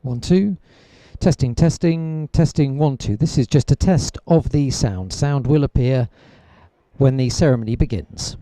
1, 2. Testing, testing, testing, 1, 2. This is just a test of the sound. Sound will appear when the ceremony begins.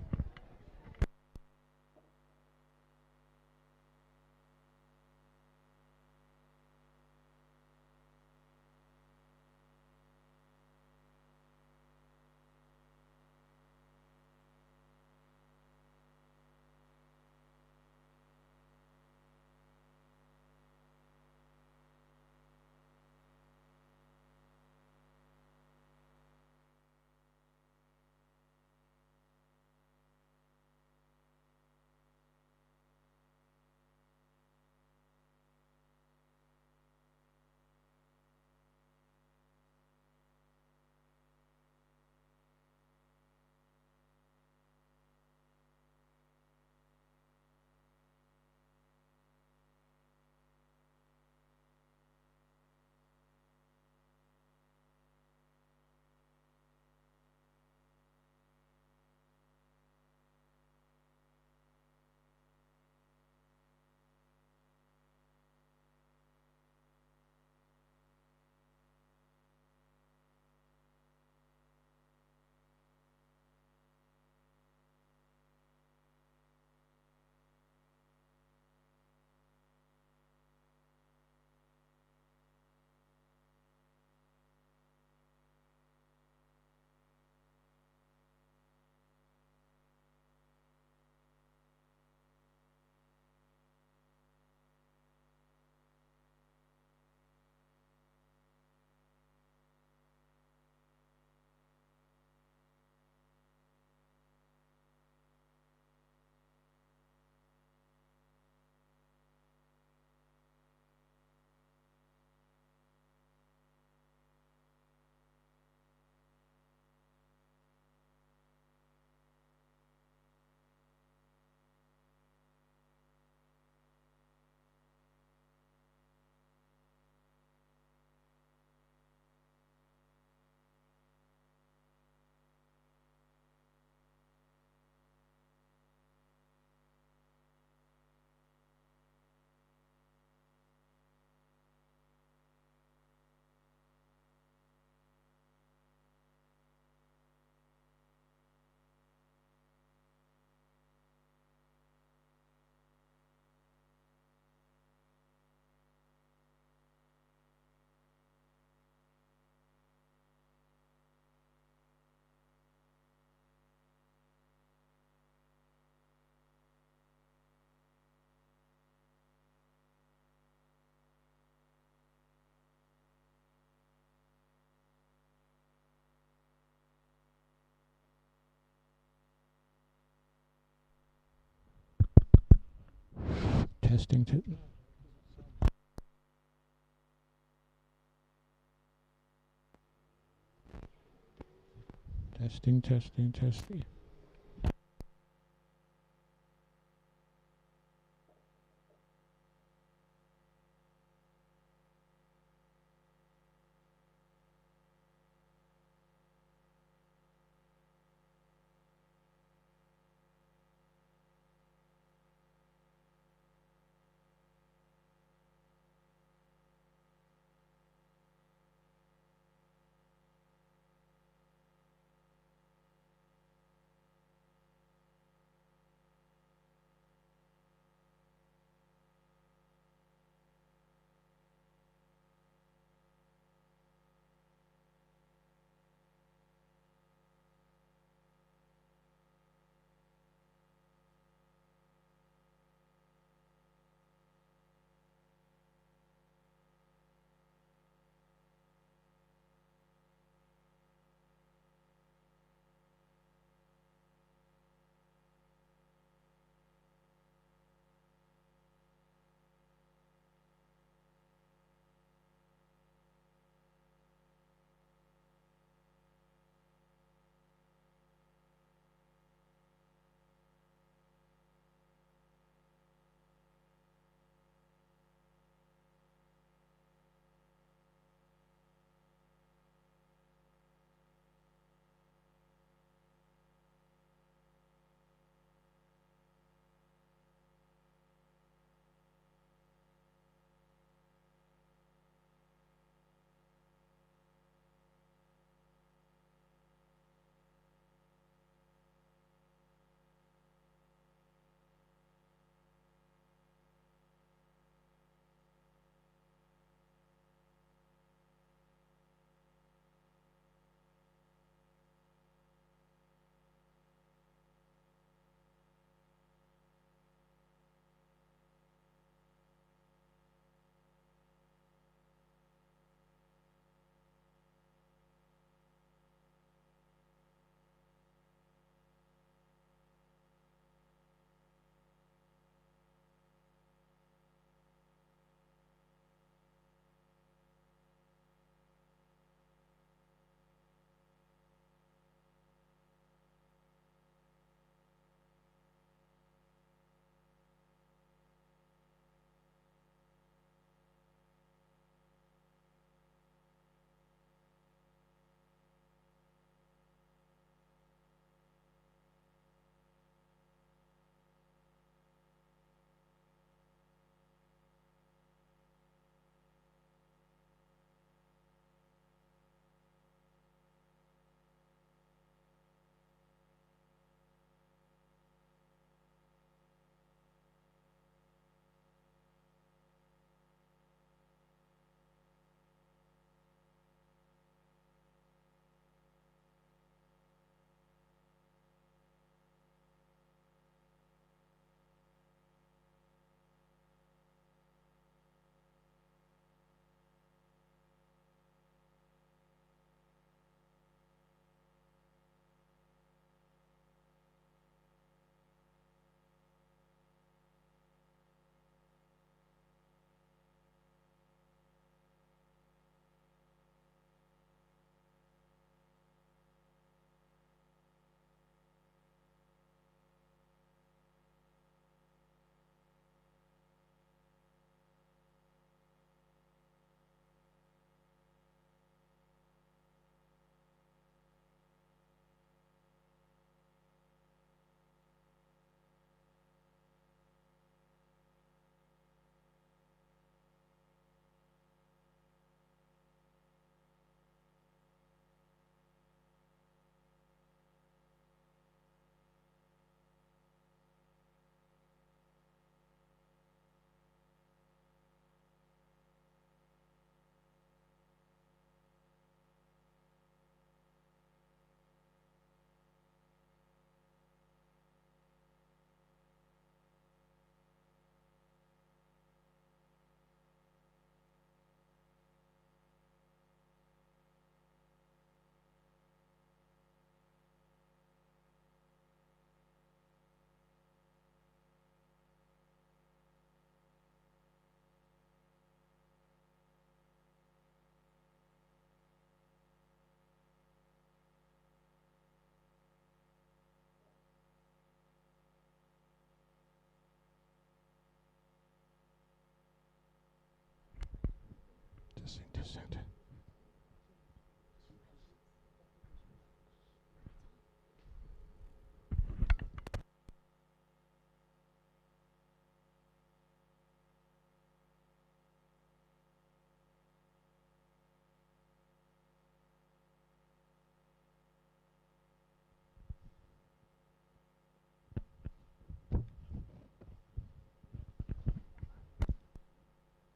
Testing. Testing, testing, testing.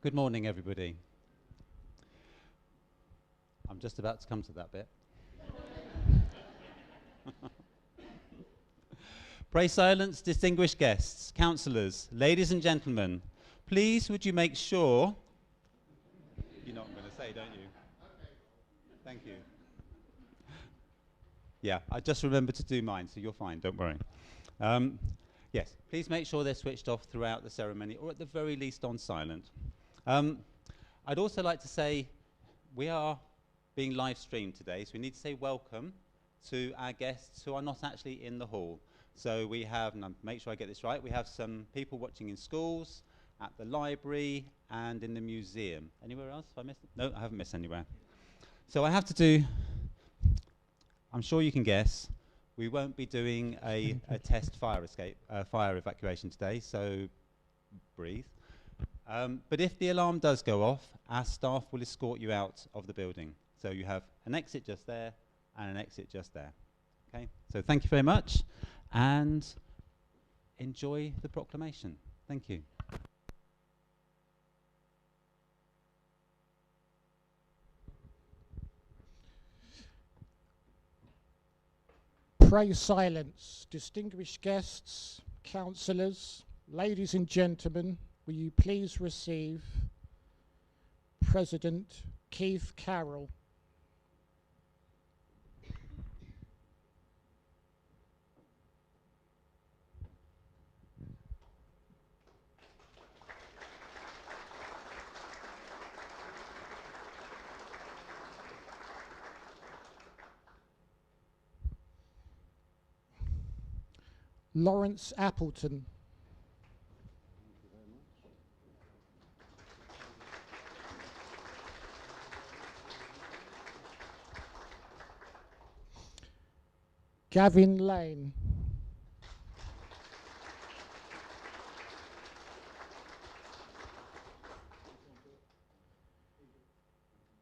Good morning, everybody. I'm just about to come to that bit. Pray silence, distinguished guests, councillors, ladies and gentlemen. Please, would you make sure... You know what I'm going to say, don't you? Thank you. Yeah, I just remembered to do mine, so you're fine, don't worry. Yes, please make sure they're switched off throughout the ceremony, or at the very least on silent. I'd also like to say we are being live streamed today, so we need to say welcome to our guests who are not actually in the hall. So we have, and make sure I get this right, we have some people watching in schools, at the library, and in the museum. Anywhere else? Have I missed it? No, I haven't missed anywhere. So I have to do, I'm sure you can guess, we won't be doing a test fire evacuation today, so breathe. But if the alarm does go off, our staff will escort you out of the building. So you have an exit just there and an exit just there. Okay, so thank you very much and enjoy the proclamation. Thank you. Pray silence. Distinguished guests, councillors, ladies and gentlemen, will you please receive President Keith Carroll. Lawrence Appleton. Gavin Lane.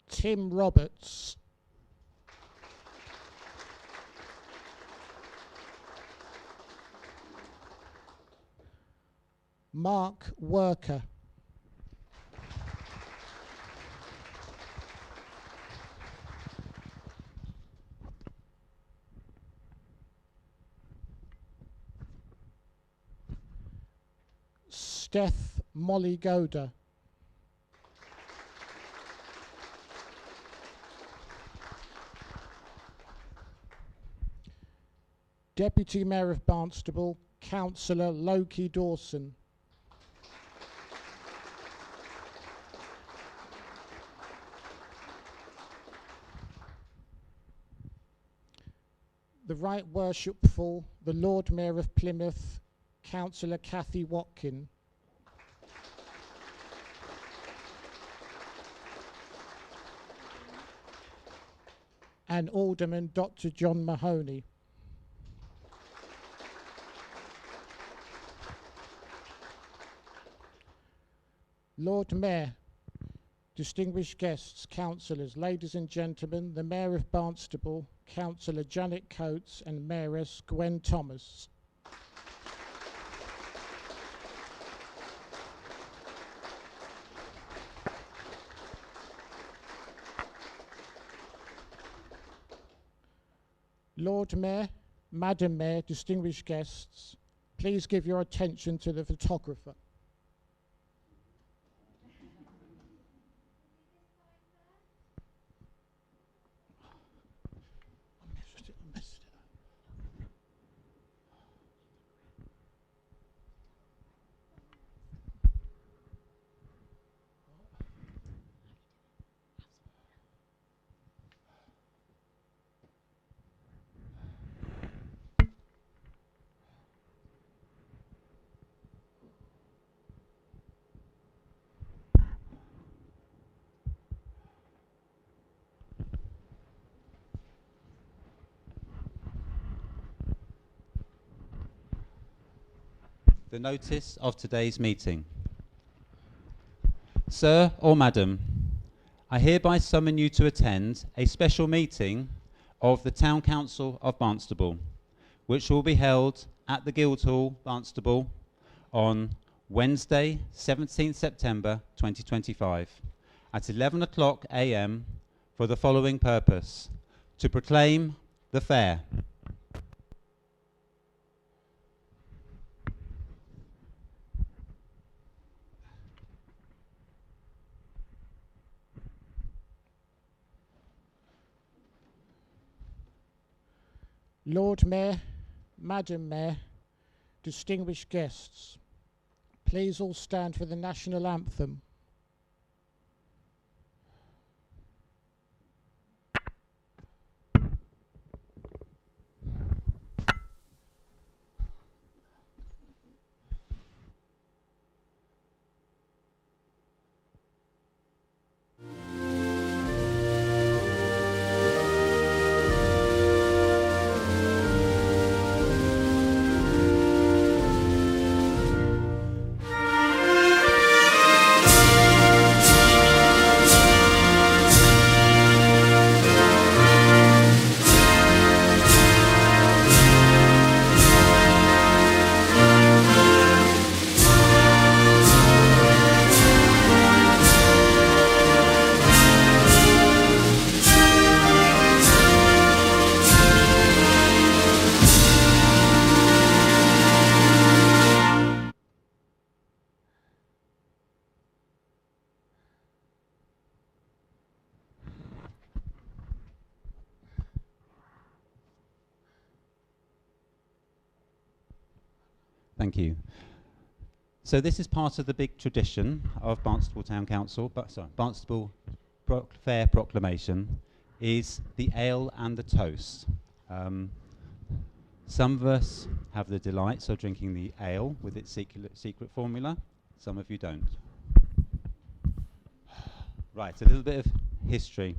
Tim Roberts. Mark Worker. Steph Molly Goda. Deputy Mayor of Barnstaple, Councillor Loki Dawson. The Right Worshipful, the Lord Mayor of Plymouth, Councillor Kathy Watkin. And Alderman Dr. John Mahoney. Lord Mayor, distinguished guests, councillors, ladies and gentlemen, the Mayor of Barnstaple, Councillor Janet Coates and Mayoress Gwen Thomas. Lord Mayor, Madam Mayor, distinguished guests, please give your attention to the photographer. the notice of today's meeting. Sir or Madam, I hereby summon you to attend a special meeting of the Town Council of Barnstaple, which will be held at the Guildhall, Barnstaple, on Wednesday, 17th September 2025, at 11 o'clock a.m. for the following purpose: to proclaim the fair. Lord Mayor, Madam Mayor, distinguished guests, please all stand for the national anthem. Thank you. So this is part of the big tradition of Barnstaple Town Council, Barnstaple Fair Proclamation, is the ale and the toast. Some of us have the delights of drinking the ale with its secret formula. Some of you don't. Right, a little bit of history.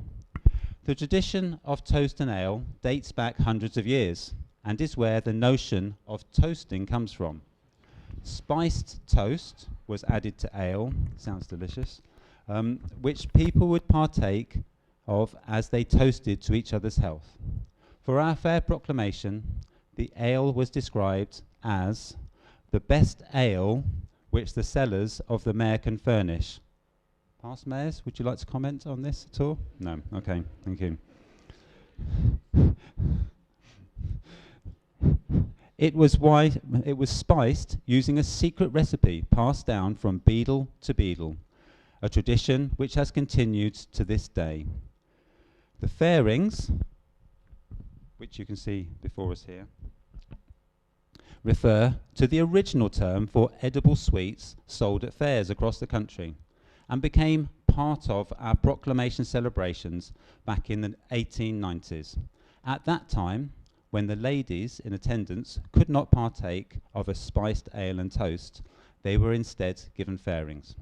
The tradition of toast and ale dates back hundreds of years and is where the notion of toasting comes from. Spiced toast was added to ale, sounds delicious, which people would partake of as they toasted to each other's health. For our fair proclamation, the ale was described as the best ale which the cellars of the mayor can furnish. Past mayors, would you like to comment on this at all? No, okay, thank you. It was spiced using a secret recipe passed down from beadle to beadle, a tradition which has continued to this day. The fairings, which you can see before us here, refer to the original term for edible sweets sold at fairs across the country and became part of our proclamation celebrations back in the 1890s. At that time, when the ladies in attendance could not partake of a spiced ale and toast, they were instead given fairings.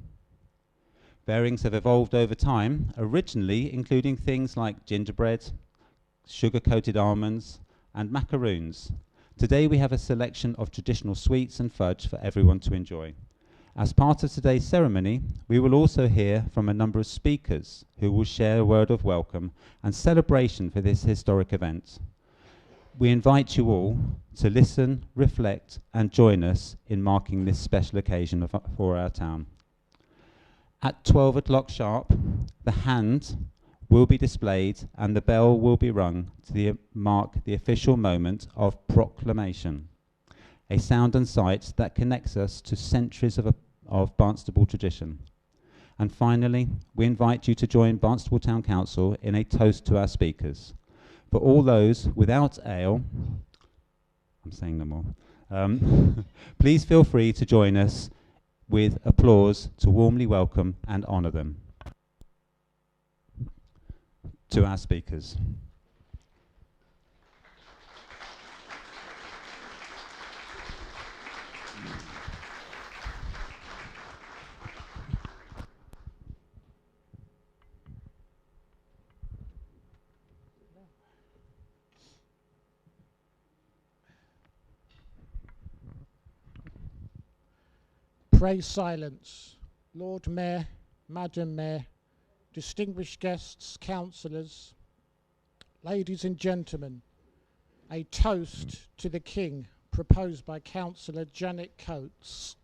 Fairings have evolved over time, originally including things like gingerbread, sugar-coated almonds, and macaroons. Today we have a selection of traditional sweets and fudge for everyone to enjoy. As part of today's ceremony, we will also hear from a number of speakers who will share a word of welcome and celebration for this historic event. We invite you all to listen, reflect, and join us in marking this special occasion for our town. At 12 o'clock sharp, the hand will be displayed and the bell will be rung to mark the official moment of proclamation, a sound and sight that connects us to centuries of Barnstaple tradition. And finally, we invite you to join Barnstaple Town Council in a toast to our speakers. For all those without ale, I'm saying no more, please feel free to join us with applause to warmly welcome and honour them. To our speakers. Pray silence. Lord Mayor, Madam Mayor, distinguished guests, councillors, ladies and gentlemen, a toast to the King proposed by Councillor Janet Coates.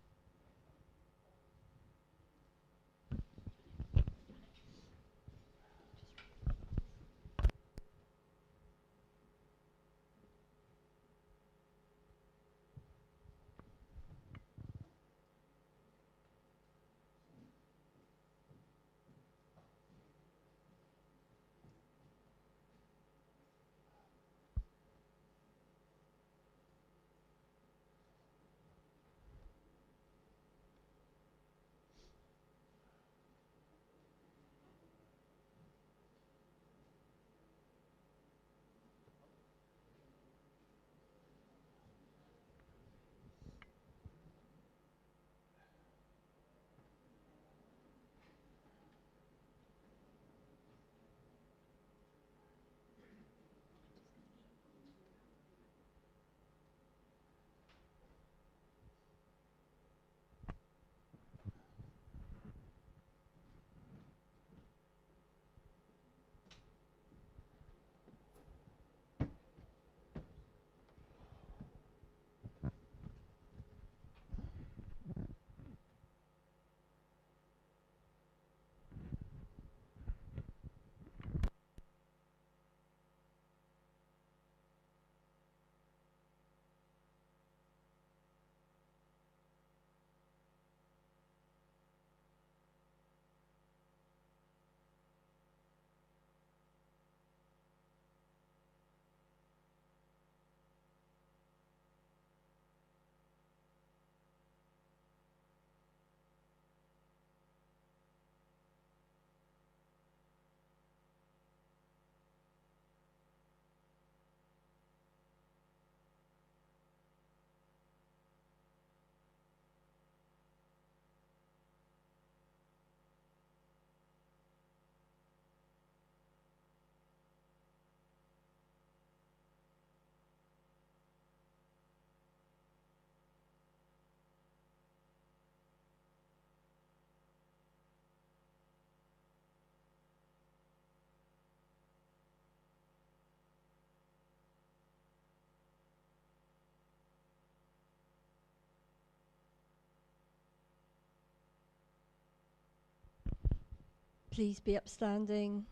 Please be upstanding.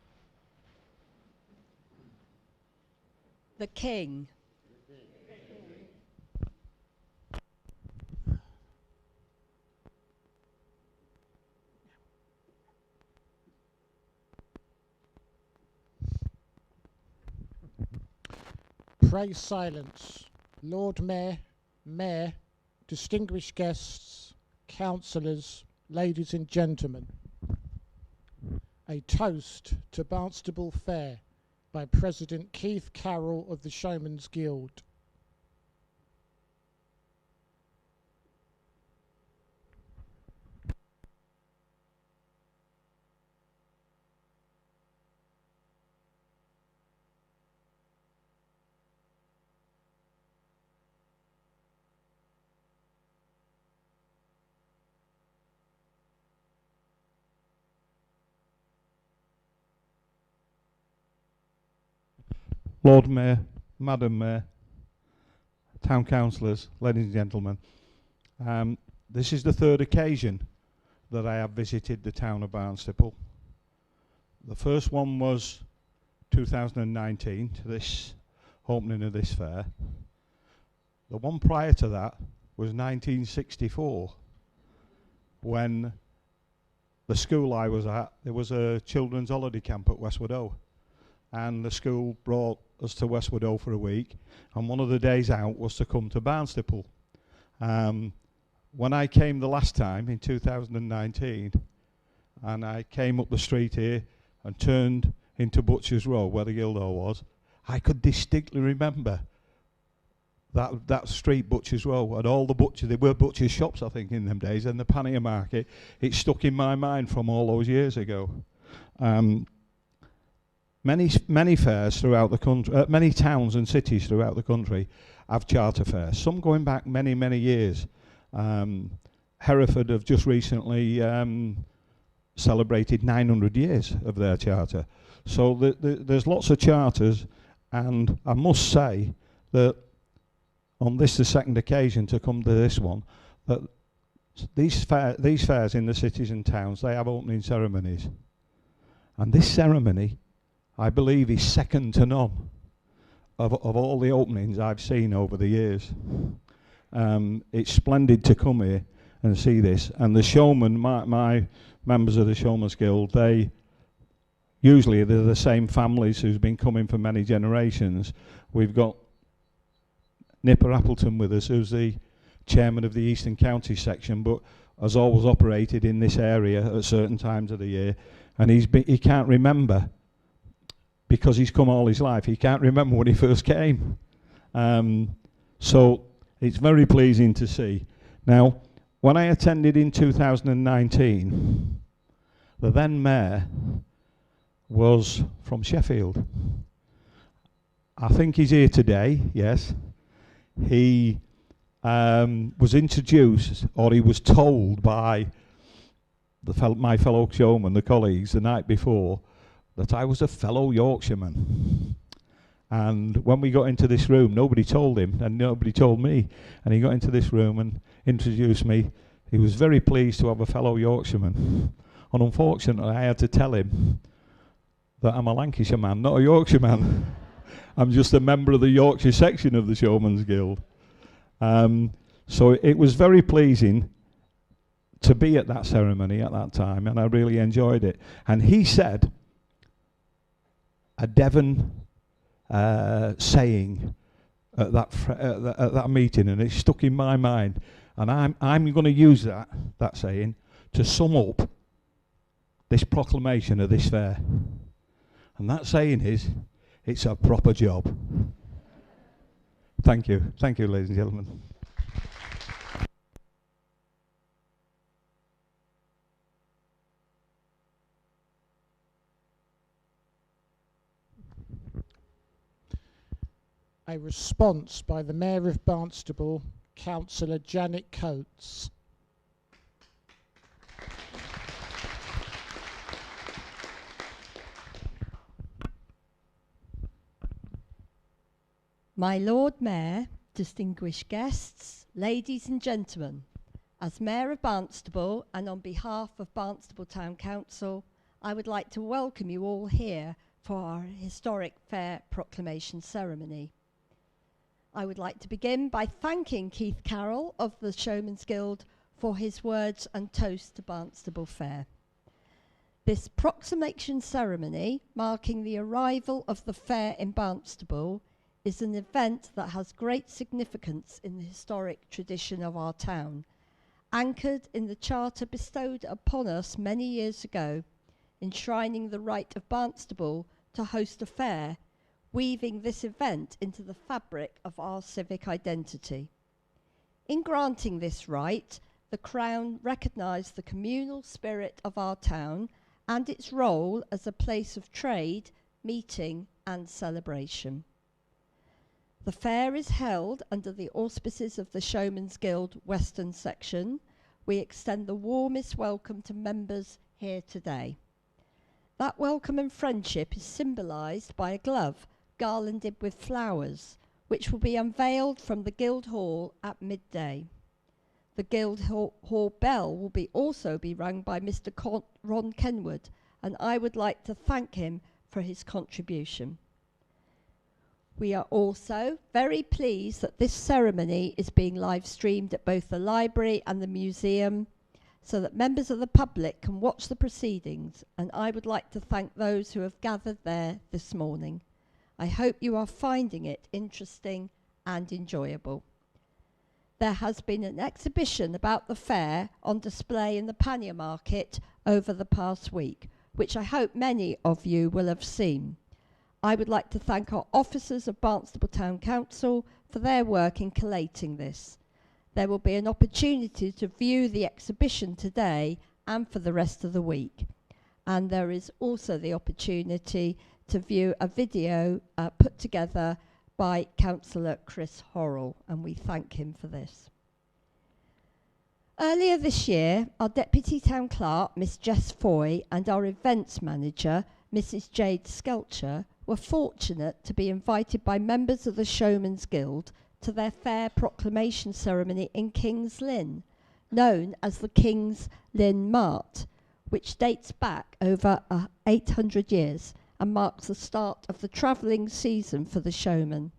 The King. Pray silence. Lord Mayor, Mayor, distinguished guests, councillors, ladies and gentlemen. A toast to Barnstaple Fair by President Keith Carroll of the Showman's Guild. Lord Mayor, Madam Mayor, Town Councillors, ladies and gentlemen, this is the third occasion that I have visited the town of Barnstaple. The first one was 2019, to this opening of this fair. The one prior to that was 1964, when the school I was at, there was a children's holiday camp at Westwood O, and the school brought us to Westwood O for a week, and one of the days out was to come to Barnstaple. When I came the last time in 2019, and I came up the street here and turned into Butcher's Row where the Guildhall was, I could distinctly remember that street, Butcher's Row, and all the butchers. There were butcher's shops, I think, in them days, and the pannier market. It stuck in my mind from all those years ago. Many fairs throughout the country, many towns and cities throughout the country have charter fairs, some going back many, many years. Hereford have just recently celebrated 900 years of their charter. So there's lots of charters, and I must say that on this, the second occasion to come to this one, that these fairs in the cities and towns, they have opening ceremonies. And this ceremony, I believe, is second to none of all the openings I've seen over the years. It's splendid to come here and see this. And the showmen, my members of the Showman's Guild, they're the same families who's been coming for many generations. We've got Nipper Appleton with us, who's the chairman of the Eastern County section, but has always operated in this area at certain times of the year. And he can't remember, because he's come all his life, he can't remember when he first came. So it's very pleasing to see. Now, when I attended in 2019, the then mayor was from Sheffield. I think he's here today, yes. He was introduced, or he was told by my fellow showmen, the colleagues, the night before, that I was a fellow Yorkshireman. And when we got into this room, nobody told him, and nobody told me. And he got into this room and introduced me. He was very pleased to have a fellow Yorkshireman. And unfortunately, I had to tell him that I'm a Lancashire man, not a Yorkshire man. I'm just a member of the Yorkshire section of the Showman's Guild. So it was very pleasing to be at that ceremony at that time, and I really enjoyed it. And he said a Devon saying at that meeting, and it stuck in my mind. And I'm going to use that saying to sum up this proclamation of this fair. And that saying is, it's a proper job. Thank you, ladies and gentlemen. A response by the Mayor of Barnstaple, Councillor Janet Coates. My Lord Mayor, distinguished guests, ladies and gentlemen, as Mayor of Barnstaple and on behalf of Barnstaple Town Council, I would like to welcome you all here for our historic Fair Proclamation Ceremony. I would like to begin by thanking Keith Carroll of the Showman's Guild for his words and toast to Barnstaple Fair. This proclamation ceremony, marking the arrival of the fair in Barnstaple, is an event that has great significance in the historic tradition of our town, anchored in the charter bestowed upon us many years ago, enshrining the right of Barnstaple to host a fair, weaving this event into the fabric of our civic identity. In granting this right, the Crown recognised the communal spirit of our town and its role as a place of trade, meeting and celebration. The fair is held under the auspices of the Showman's Guild Western Section. We extend the warmest welcome to members here today. That welcome and friendship is symbolised by a glove garlanded with flowers, which will be unveiled from the Guildhall at midday. The Guildhall bell will also be rung by Mr. Ron Kenwood, and I would like to thank him for his contribution. We are also very pleased that this ceremony is being live streamed at both the library and the museum, so that members of the public can watch the proceedings, and I would like to thank those who have gathered there this morning. I hope you are finding it interesting and enjoyable. There has been an exhibition about the fair on display in the pannier market over the past week, which I hope many of you will have seen. I would like to thank our officers of Barnstaple Town Council for their work in collating this. There will be an opportunity to view the exhibition today and for the rest of the week. And there is also the opportunity to view a video put together by Councillor Chris Horrell, and we thank him for this. Earlier this year, our Deputy Town Clerk, Miss Jess Foy, and our Events Manager, Mrs Jade Skelcher, were fortunate to be invited by members of the Showman's Guild to their Fair Proclamation Ceremony in King's Lynn, known as the King's Lynn Mart, which dates back over 800 years and marks the start of the travelling season for the showman.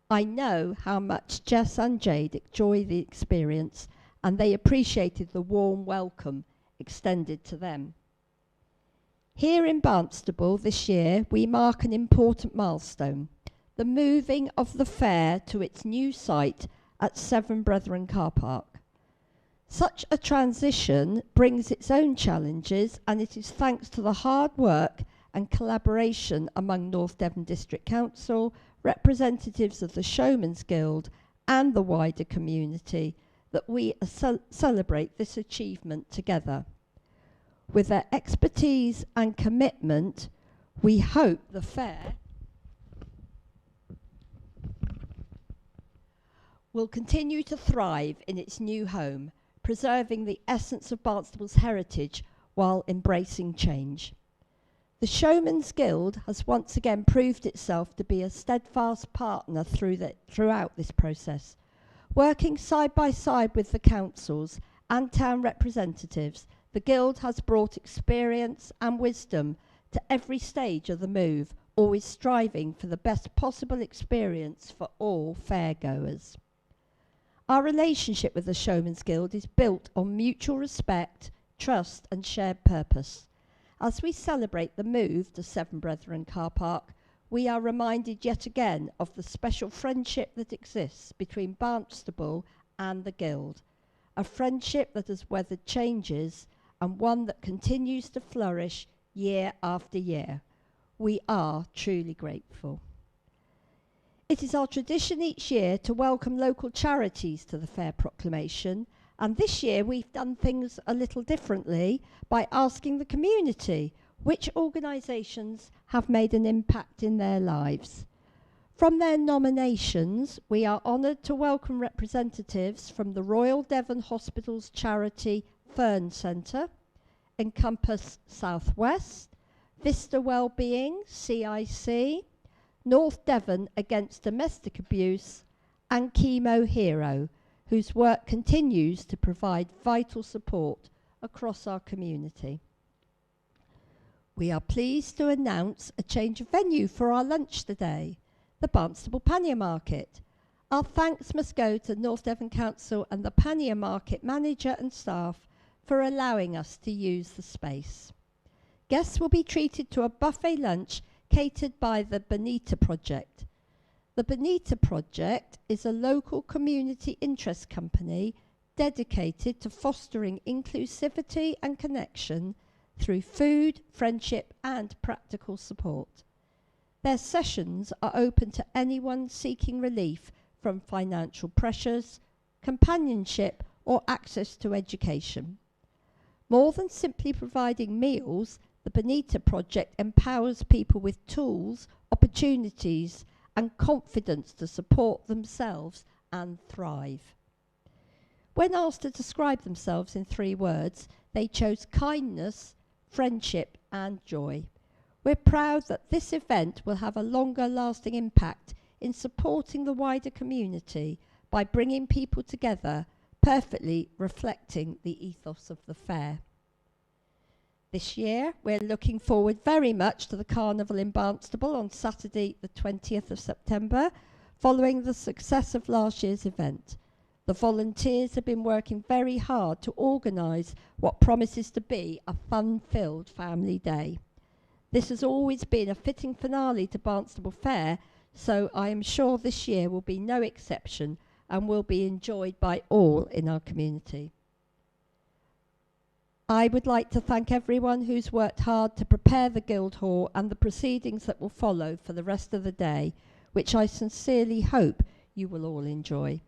I know how much Jess and Jade enjoy the experience, and they appreciated the warm welcome extended to them. Here in Barnstaple this year, we mark an important milestone, the moving of the fair to its new site at Seven Brethren Car Park. Such a transition brings its own challenges, and it is thanks to the hard work and collaboration among North Devon District Council, representatives of the Showman's Guild and the wider community that we celebrate this achievement together. With their expertise and commitment, we hope the fair will continue to thrive in its new home, preserving the essence of Barnstable's heritage while embracing change. The Showman's Guild has once again proved itself to be a steadfast partner throughout this process. Working side by side with the councils and town representatives, the Guild has brought experience and wisdom to every stage of the move, always striving for the best possible experience for all fairgoers. Our relationship with the Showman's Guild is built on mutual respect, trust and shared purpose. As we celebrate the move to Seven Brethren Car Park, we are reminded yet again of the special friendship that exists between Barnstable and the Guild, a friendship that has weathered changes and one that continues to flourish year after year. We are truly grateful. It is our tradition each year to welcome local charities to the Fair Proclamation, and this year we've done things a little differently by asking the community which organisations have made an impact in their lives. From their nominations, we are honoured to welcome representatives from the Royal Devon Hospital's charity Fern Centre, Encompass South West, Vista Wellbeing, CIC, North Devon Against Domestic Abuse, and Chemo Hero, whose work continues to provide vital support across our community. We are pleased to announce a change of venue for our lunch today, the Barnstaple Pannier Market. Our thanks must go to North Devon Council and the Pannier Market manager and staff for allowing us to use the space. Guests will be treated to a buffet lunch catered by the Bonita Project. The Bonita Project is a local community interest company dedicated to fostering inclusivity and connection through food, friendship and practical support. Their sessions are open to anyone seeking relief from financial pressures, companionship or access to education. More than simply providing meals, the Bonita Project empowers people with tools, opportunities and confidence to support themselves and thrive. When asked to describe themselves in 3 words, they chose kindness, friendship and joy. We're proud that this event will have a longer lasting impact in supporting the wider community by bringing people together, perfectly reflecting the ethos of the fair. This year, we're looking forward very much to the Carnival in Barnstaple on Saturday the 20th of September, following the success of last year's event. The volunteers have been working very hard to organise what promises to be a fun-filled family day. This has always been a fitting finale to Barnstaple Fair, so I am sure this year will be no exception and will be enjoyed by all in our community. I would like to thank everyone who's worked hard to prepare the Guildhall and the proceedings that will follow for the rest of the day, which I sincerely hope you will all enjoy.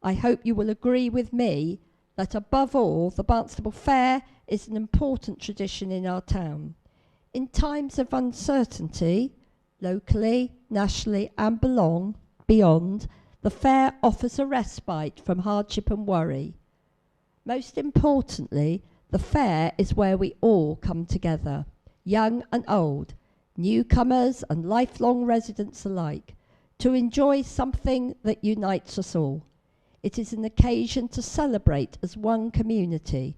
I hope you will agree with me that above all, the Barnstaple Fair is an important tradition in our town. In times of uncertainty, locally, nationally and beyond, the fair offers a respite from hardship and worry. Most importantly, the fair is where we all come together, young and old, newcomers and lifelong residents alike, to enjoy something that unites us all. It is an occasion to celebrate as one community.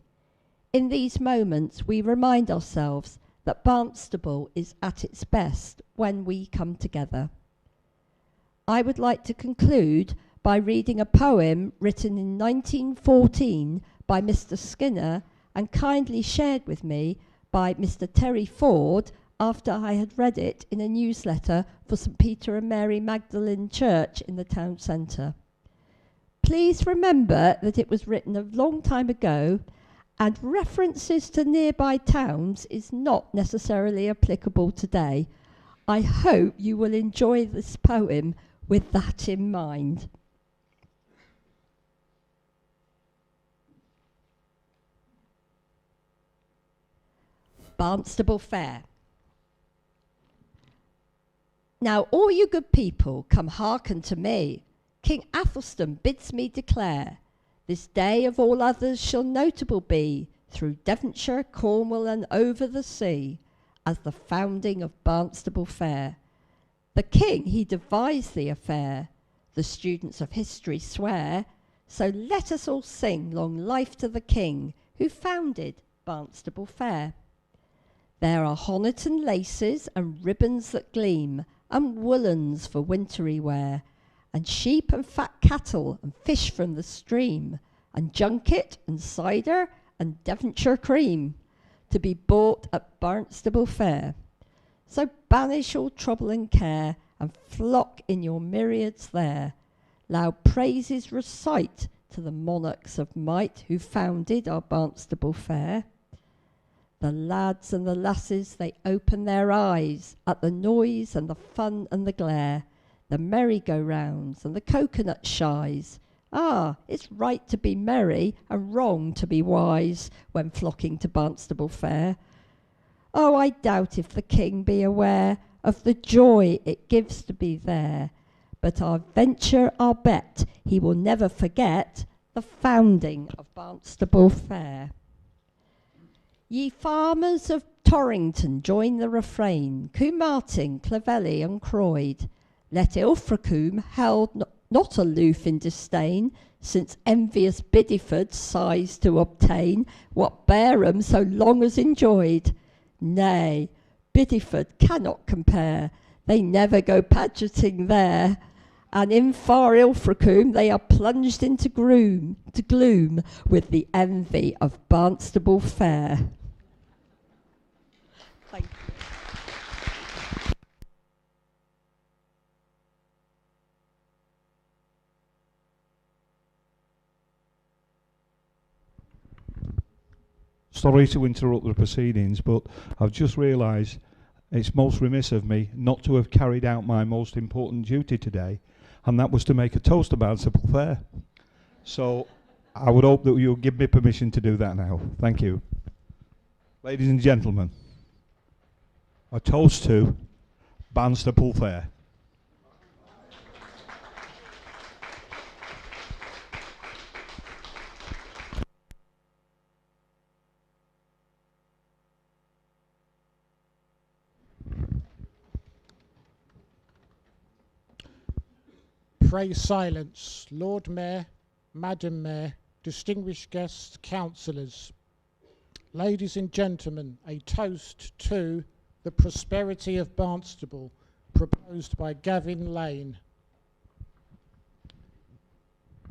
In these moments, we remind ourselves that Barnstaple is at its best when we come together. I would like to conclude by reading a poem written in 1914 by Mr. Skinner and kindly shared with me by Mr. Terry Ford after I had read it in a newsletter for St. Peter and Mary Magdalene Church in the town centre. Please remember that it was written a long time ago, and references to nearby towns is not necessarily applicable today. I hope you will enjoy this poem with that in mind. Barnstaple Fair. Now all you good people, come hearken to me. King Athelstan bids me declare, this day of all others shall notable be, through Devonshire, Cornwall, and over the sea, as the founding of Barnstaple Fair. The king, he devised the affair, the students of history swear, so let us all sing long life to the king, who founded Barnstaple Fair. There are Honiton laces and ribbons that gleam, and woolens for wintry wear, and sheep and fat cattle and fish from the stream, and junket and cider and Devonshire cream, to be bought at Barnstaple Fair. So banish all trouble and care, and flock in your myriads there. Loud praises recite to the monarchs of might, who founded our Barnstaple Fair. The lads and the lasses, they open their eyes at the noise and the fun and the glare, the merry-go-rounds and the coconut shies. Ah, it's right to be merry and wrong to be wise when flocking to Barnstaple Fair. Oh, I doubt if the king be aware of the joy it gives to be there, but I'll venture, I'll bet, he will never forget the founding of Barnstaple Fair. Ye farmers of Torrington, join the refrain, Coomartin, Clovelly and Croyd. Let Ilfracombe held not aloof in disdain, since envious Bideford sighs to obtain what Bareham so long has enjoyed. Nay, Bideford cannot compare, they never go pageanting there, and in far Ilfracombe they are plunged into gloom with the envy of Barnstaple Fair. Thank you. Sorry to interrupt the proceedings, but I've just realised it's most remiss of me not to have carried out my most important duty today, and that was to make a toast about Barnstaple Fair. So I would hope that you'll give me permission to do that now. Thank you. Ladies and gentlemen, a toast to Barnstaple Fair. Pray silence, Lord Mayor, Madam Mayor, distinguished guests, councillors. Ladies and gentlemen, a toast to the prosperity of Barnstaple, proposed by Gavin Lane.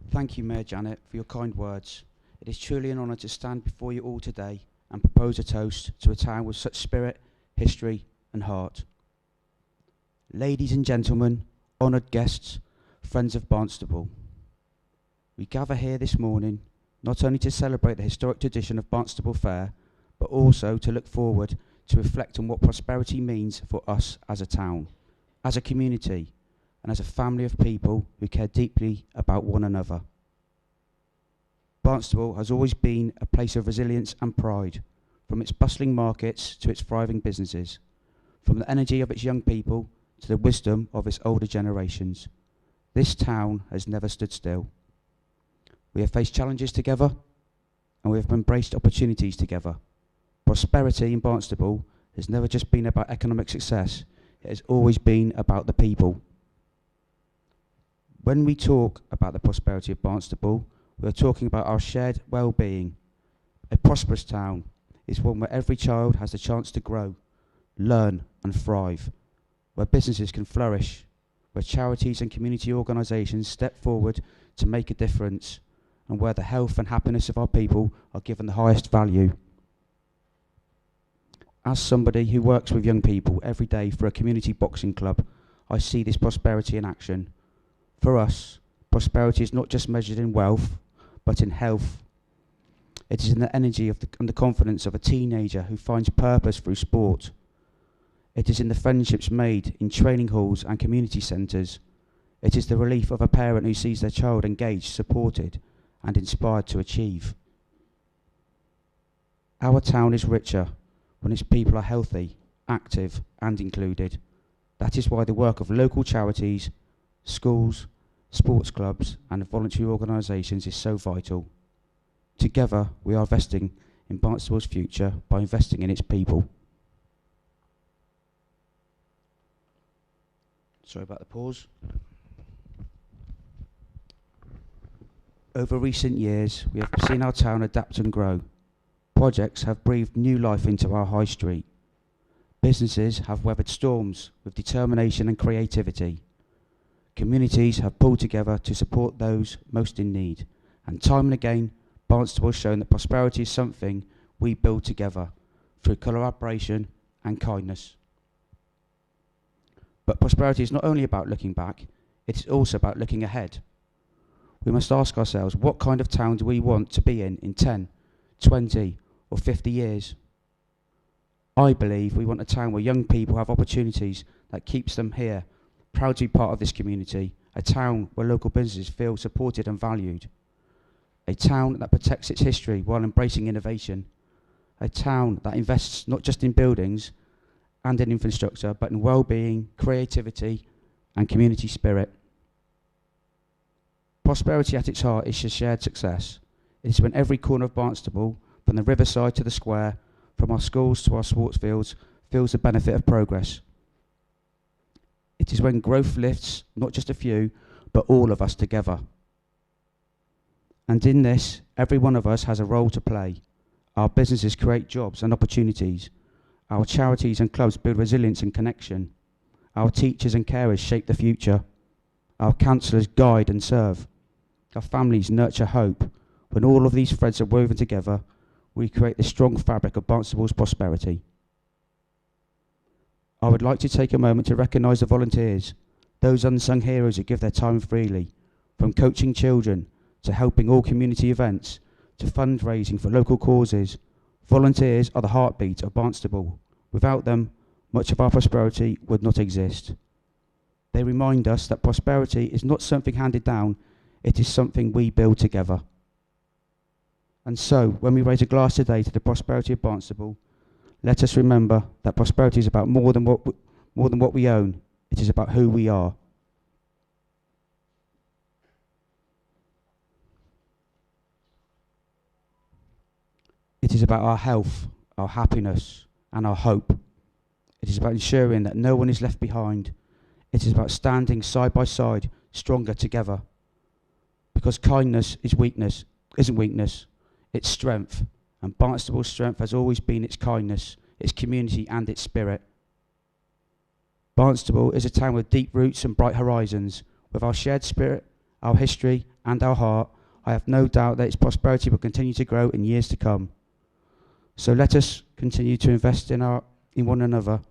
Thank you, Mayor Janet, for your kind words. It is truly an honour to stand before you all today and propose a toast to a town with such spirit, history and heart. Ladies and gentlemen, honoured guests, friends of Barnstaple, we gather here this morning not only to celebrate the historic tradition of Barnstaple Fair, but also to look forward to reflect on what prosperity means for us as a town, as a community, and as a family of people who care deeply about one another. Barnstaple has always been a place of resilience and pride, from its bustling markets to its thriving businesses, from the energy of its young people to the wisdom of its older generations. This town has never stood still. We have faced challenges together, and we have embraced opportunities together. Prosperity in Barnstaple has never just been about economic success, it has always been about the people. When we talk about the prosperity of Barnstaple, we are talking about our shared well-being. A prosperous town is one where every child has the chance to grow, learn and thrive, where businesses can flourish, where charities and community organisations step forward to make a difference, and where the health and happiness of our people are given the highest value. As somebody who works with young people every day for a community boxing club, I see this prosperity in action. For us, prosperity is not just measured in wealth, but in health. It is in the energy and the confidence of a teenager who finds purpose through sport. It is in the friendships made in training halls and community centres. It is the relief of a parent who sees their child engaged, supported, and inspired to achieve. Our town is richer when its people are healthy, active, and included. That is why the work of local charities, schools, sports clubs, and voluntary organisations is so vital. Together, we are investing in Barnstable's future by investing in its people. Sorry about the pause. Over recent years, we have seen our town adapt and grow. Projects have breathed new life into our high street. Businesses have weathered storms with determination and creativity. Communities have pulled together to support those most in need. And time and again, Barnstable has shown that prosperity is something we build together through collaboration and kindness. But prosperity is not only about looking back, it is also about looking ahead. We must ask ourselves, what kind of town do we want to be in 10, 20 or 50 years? I believe we want a town where young people have opportunities that keeps them here, proud to be part of this community, a town where local businesses feel supported and valued, a town that protects its history while embracing innovation, a town that invests not just in buildings and in infrastructure, but in well-being, creativity and community spirit. Prosperity at its heart is a shared success. It is when every corner of Barnstaple, from the riverside to the square, from our schools to our sports fields, feels the benefit of progress. It is when growth lifts not just a few, but all of us together. And in this, every one of us has a role to play. Our businesses create jobs and opportunities. Our charities and clubs build resilience and connection. Our teachers and carers shape the future. Our counsellors guide and serve. Our families nurture hope. When all of these threads are woven together, we create the strong fabric of Barnstable's prosperity. I would like to take a moment to recognise the volunteers, those unsung heroes who give their time freely, from coaching children to helping all community events to fundraising for local causes. Volunteers are the heartbeat of Barnstable. Without them, much of our prosperity would not exist. They remind us that prosperity is not something handed down, it is something we build together. And so, when we raise a glass today to the prosperity of Barnstable, let us remember that prosperity is about more than what we own. It is about who we are. It is about our health, our happiness, and our hope. It is about ensuring that no one is left behind. It is about standing side by side, stronger together. Because kindness isn't weakness, it's strength. And Barnstable's strength has always been its kindness, its community and its spirit. Barnstable is a town with deep roots and bright horizons. With our shared spirit, our history and our heart, I have no doubt that its prosperity will continue to grow in years to come. So let us continue to invest in one another.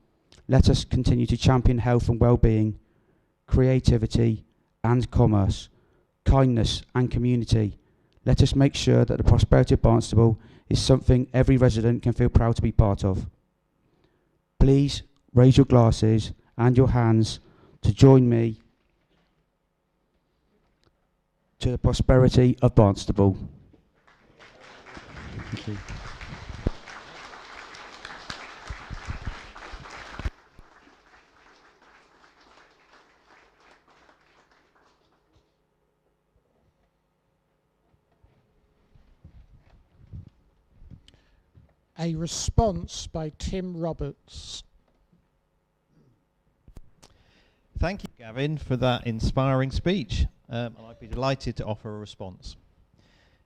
Let us continue to champion health and well-being, creativity and commerce, kindness and community. Let us make sure that the prosperity of Barnstable is something every resident can feel proud to be part of. Please raise your glasses and your hands to join me to the prosperity of Barnstable. Thank you. A response by Tim Roberts. Thank you, Gavin, for that inspiring speech. And I'd be delighted to offer a response.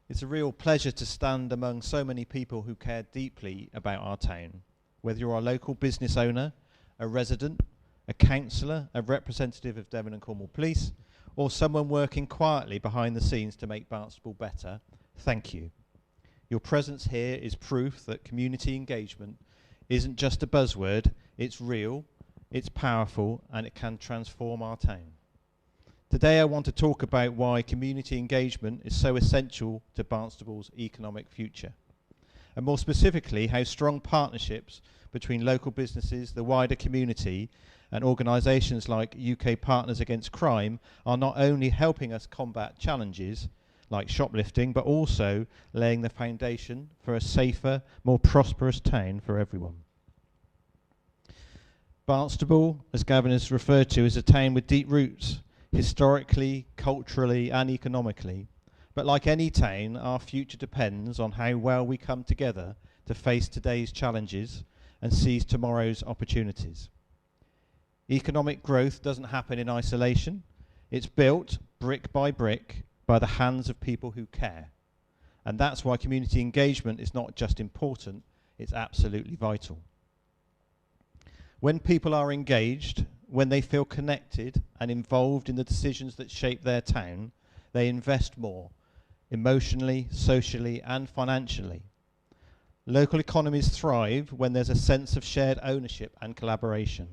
It's a real pleasure to stand among so many people who care deeply about our town. Whether you're a local business owner, a resident, a councillor, a representative of Devon and Cornwall Police, or someone working quietly behind the scenes to make Barnstaple better, thank you. Your presence here is proof that community engagement isn't just a buzzword, it's real, it's powerful, and it can transform our town. Today I want to talk about why community engagement is so essential to Barnstable's economic future, and more specifically how strong partnerships between local businesses, the wider community, and organisations like UK Partners Against Crime are not only helping us combat challenges like shoplifting, but also laying the foundation for a safer, more prosperous town for everyone. Barnstaple, as Gavin has referred to, is a town with deep roots, historically, culturally and economically. But like any town, our future depends on how well we come together to face today's challenges and seize tomorrow's opportunities. Economic growth doesn't happen in isolation. It's built brick by the hands of people who care. And that's why community engagement is not just important, it's absolutely vital. When people are engaged, when they feel connected and involved in the decisions that shape their town, they invest more, emotionally, socially, and financially. Local economies thrive when there's a sense of shared ownership and collaboration.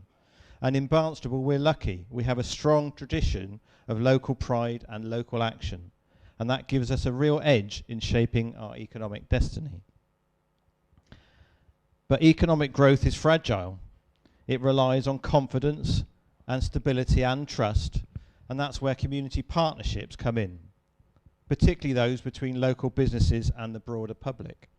And in Barnstaple, we're lucky. We have a strong tradition of local pride and local action. And that gives us a real edge in shaping our economic destiny. But economic growth is fragile. It relies on confidence and stability and trust, and that's where community partnerships come in, particularly those between local businesses and the broader public.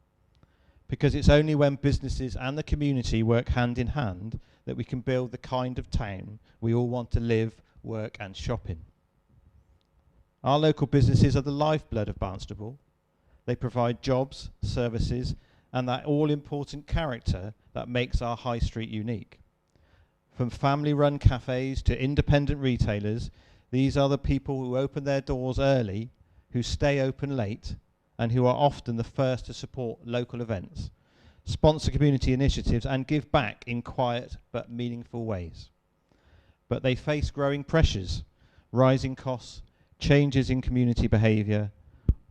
Because it's only when businesses and the community work hand in hand that we can build the kind of town we all want to live, work and shop in. Our local businesses are the lifeblood of Barnstaple. They provide jobs, services and that all-important character that makes our high street unique. From family-run cafes to independent retailers, these are the people who open their doors early, who stay open late, and who are often the first to support local events, sponsor community initiatives, and give back in quiet but meaningful ways. But they face growing pressures, rising costs, changes in community behaviour,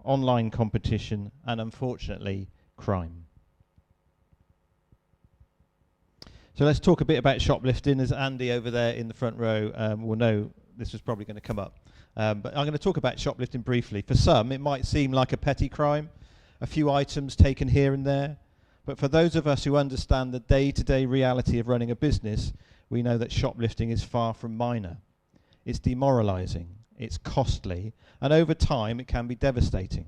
online competition, and unfortunately, crime. So let's talk a bit about shoplifting, as Andy over there in the front row will know this was probably going to come up. But I'm going to talk about shoplifting briefly. For some, it might seem like a petty crime, a few items taken here and there. But for those of us who understand the day-to-day reality of running a business, we know that shoplifting is far from minor. It's demoralising, it's costly, and over time it can be devastating.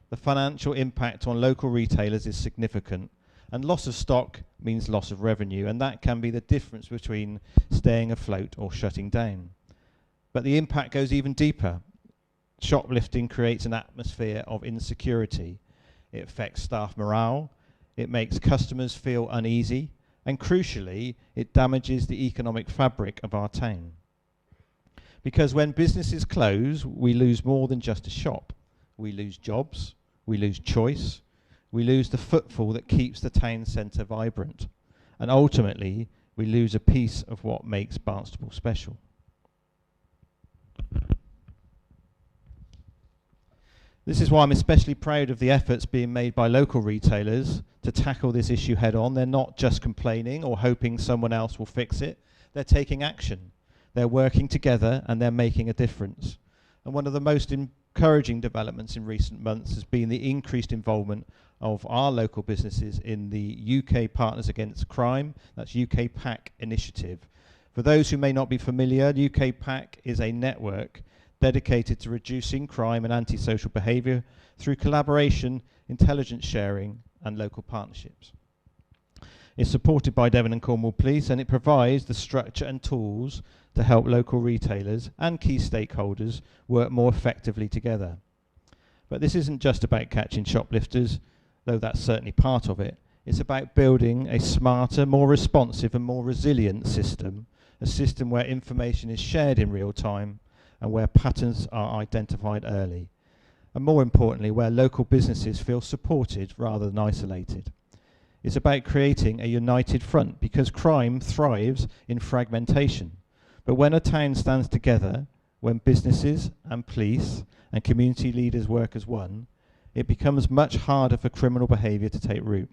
The financial impact on local retailers is significant, and loss of stock means loss of revenue, and that can be the difference between staying afloat or shutting down. But the impact goes even deeper. Shoplifting creates an atmosphere of insecurity. It affects staff morale, it makes customers feel uneasy, and crucially, it damages the economic fabric of our town. Because when businesses close, we lose more than just a shop. We lose jobs, we lose choice, we lose the footfall that keeps the town centre vibrant, and ultimately we lose a piece of what makes Barnstaple special. This is why I'm especially proud of the efforts being made by local retailers to tackle this issue head on. They're not just complaining or hoping someone else will fix it, they're taking action. They're working together and they're making a difference. And one of the most encouraging developments in recent months has been the increased involvement of our local businesses in the UK Partners Against Crime, that's UK PAC initiative. For those who may not be familiar, UK PAC is a network dedicated to reducing crime and antisocial behaviour through collaboration, intelligence sharing and local partnerships. It's supported by Devon and Cornwall Police, and it provides the structure and tools to help local retailers and key stakeholders work more effectively together. But this isn't just about catching shoplifters, though that's certainly part of it. It's about building a smarter, more responsive and more resilient system, a system where information is shared in real time and where patterns are identified early. And more importantly, where local businesses feel supported rather than isolated. It's about creating a united front because crime thrives in fragmentation. But when a town stands together, when businesses and police and community leaders work as one, it becomes much harder for criminal behaviour to take root.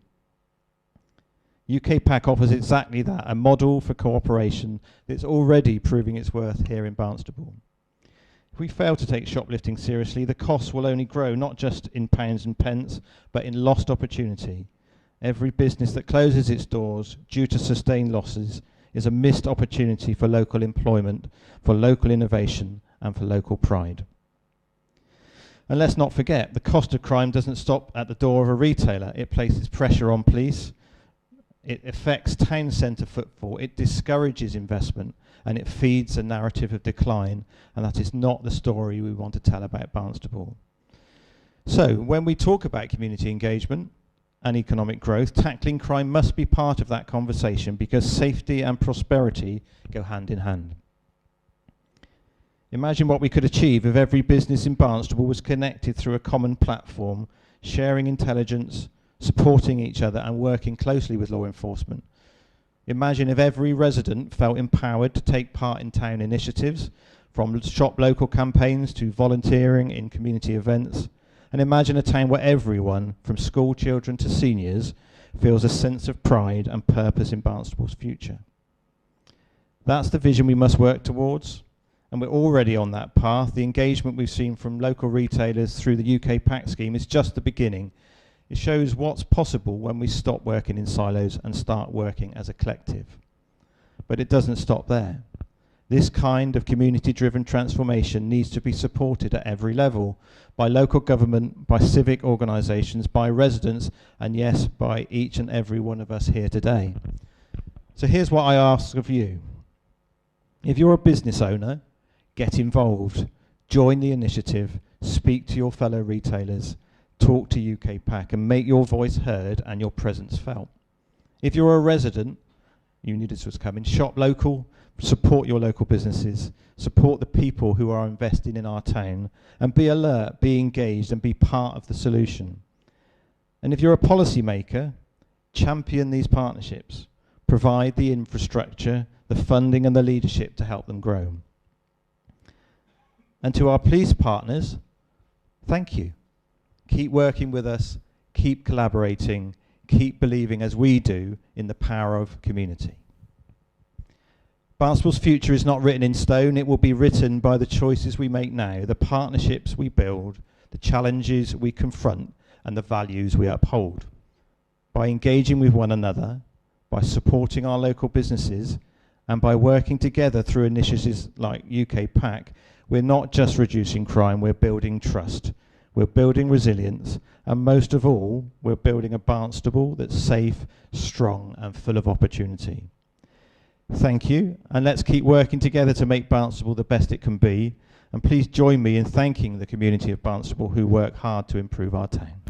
UK PAC offers exactly that, a model for cooperation that's already proving its worth here in Barnstaple. If we fail to take shoplifting seriously, the costs will only grow, not just in pounds and pence, but in lost opportunity. Every business that closes its doors due to sustained losses is a missed opportunity for local employment, for local innovation, and for local pride. And let's not forget, the cost of crime doesn't stop at the door of a retailer. It places pressure on police, it affects town centre footfall, it discourages investment, and it feeds a narrative of decline, and that is not the story we want to tell about Barnstaple. So, when we talk about community engagement and economic growth, tackling crime must be part of that conversation because safety and prosperity go hand in hand. Imagine what we could achieve if every business in Barnstaple was connected through a common platform, sharing intelligence, supporting each other and working closely with law enforcement. Imagine if every resident felt empowered to take part in town initiatives, from shop local campaigns to volunteering in community events. And imagine a town where everyone, from school children to seniors, feels a sense of pride and purpose in Barnstable's future. That's the vision we must work towards, and we're already on that path. The engagement we've seen from local retailers through the UK PAC scheme is just the beginning. It shows what's possible when we stop working in silos and start working as a collective. But it doesn't stop there. This kind of community-driven transformation needs to be supported at every level, by local government, by civic organisations, by residents, and yes, by each and every one of us here today. So here's what I ask of you. If you're a business owner, get involved, join the initiative, speak to your fellow retailers, talk to UK PAC and make your voice heard and your presence felt. If you're a resident, you need to come in, shop local, support your local businesses, support the people who are investing in our town, and be alert, be engaged, and be part of the solution. And if you're a policy maker, champion these partnerships, provide the infrastructure, the funding and the leadership to help them grow. And to our police partners, thank you. Keep working with us, keep collaborating, keep believing as we do in the power of community. Barnstable's future is not written in stone. It will be written by the choices we make now, the partnerships we build, the challenges we confront, and the values we uphold. By engaging with one another, by supporting our local businesses, and by working together through initiatives like UK PAC, we're not just reducing crime, we're building trust. We're building resilience, and most of all, we're building a Barnstable that's safe, strong, and full of opportunity. Thank you, and let's keep working together to make Barnstable the best it can be. And please join me in thanking the community of Barnstable who work hard to improve our town.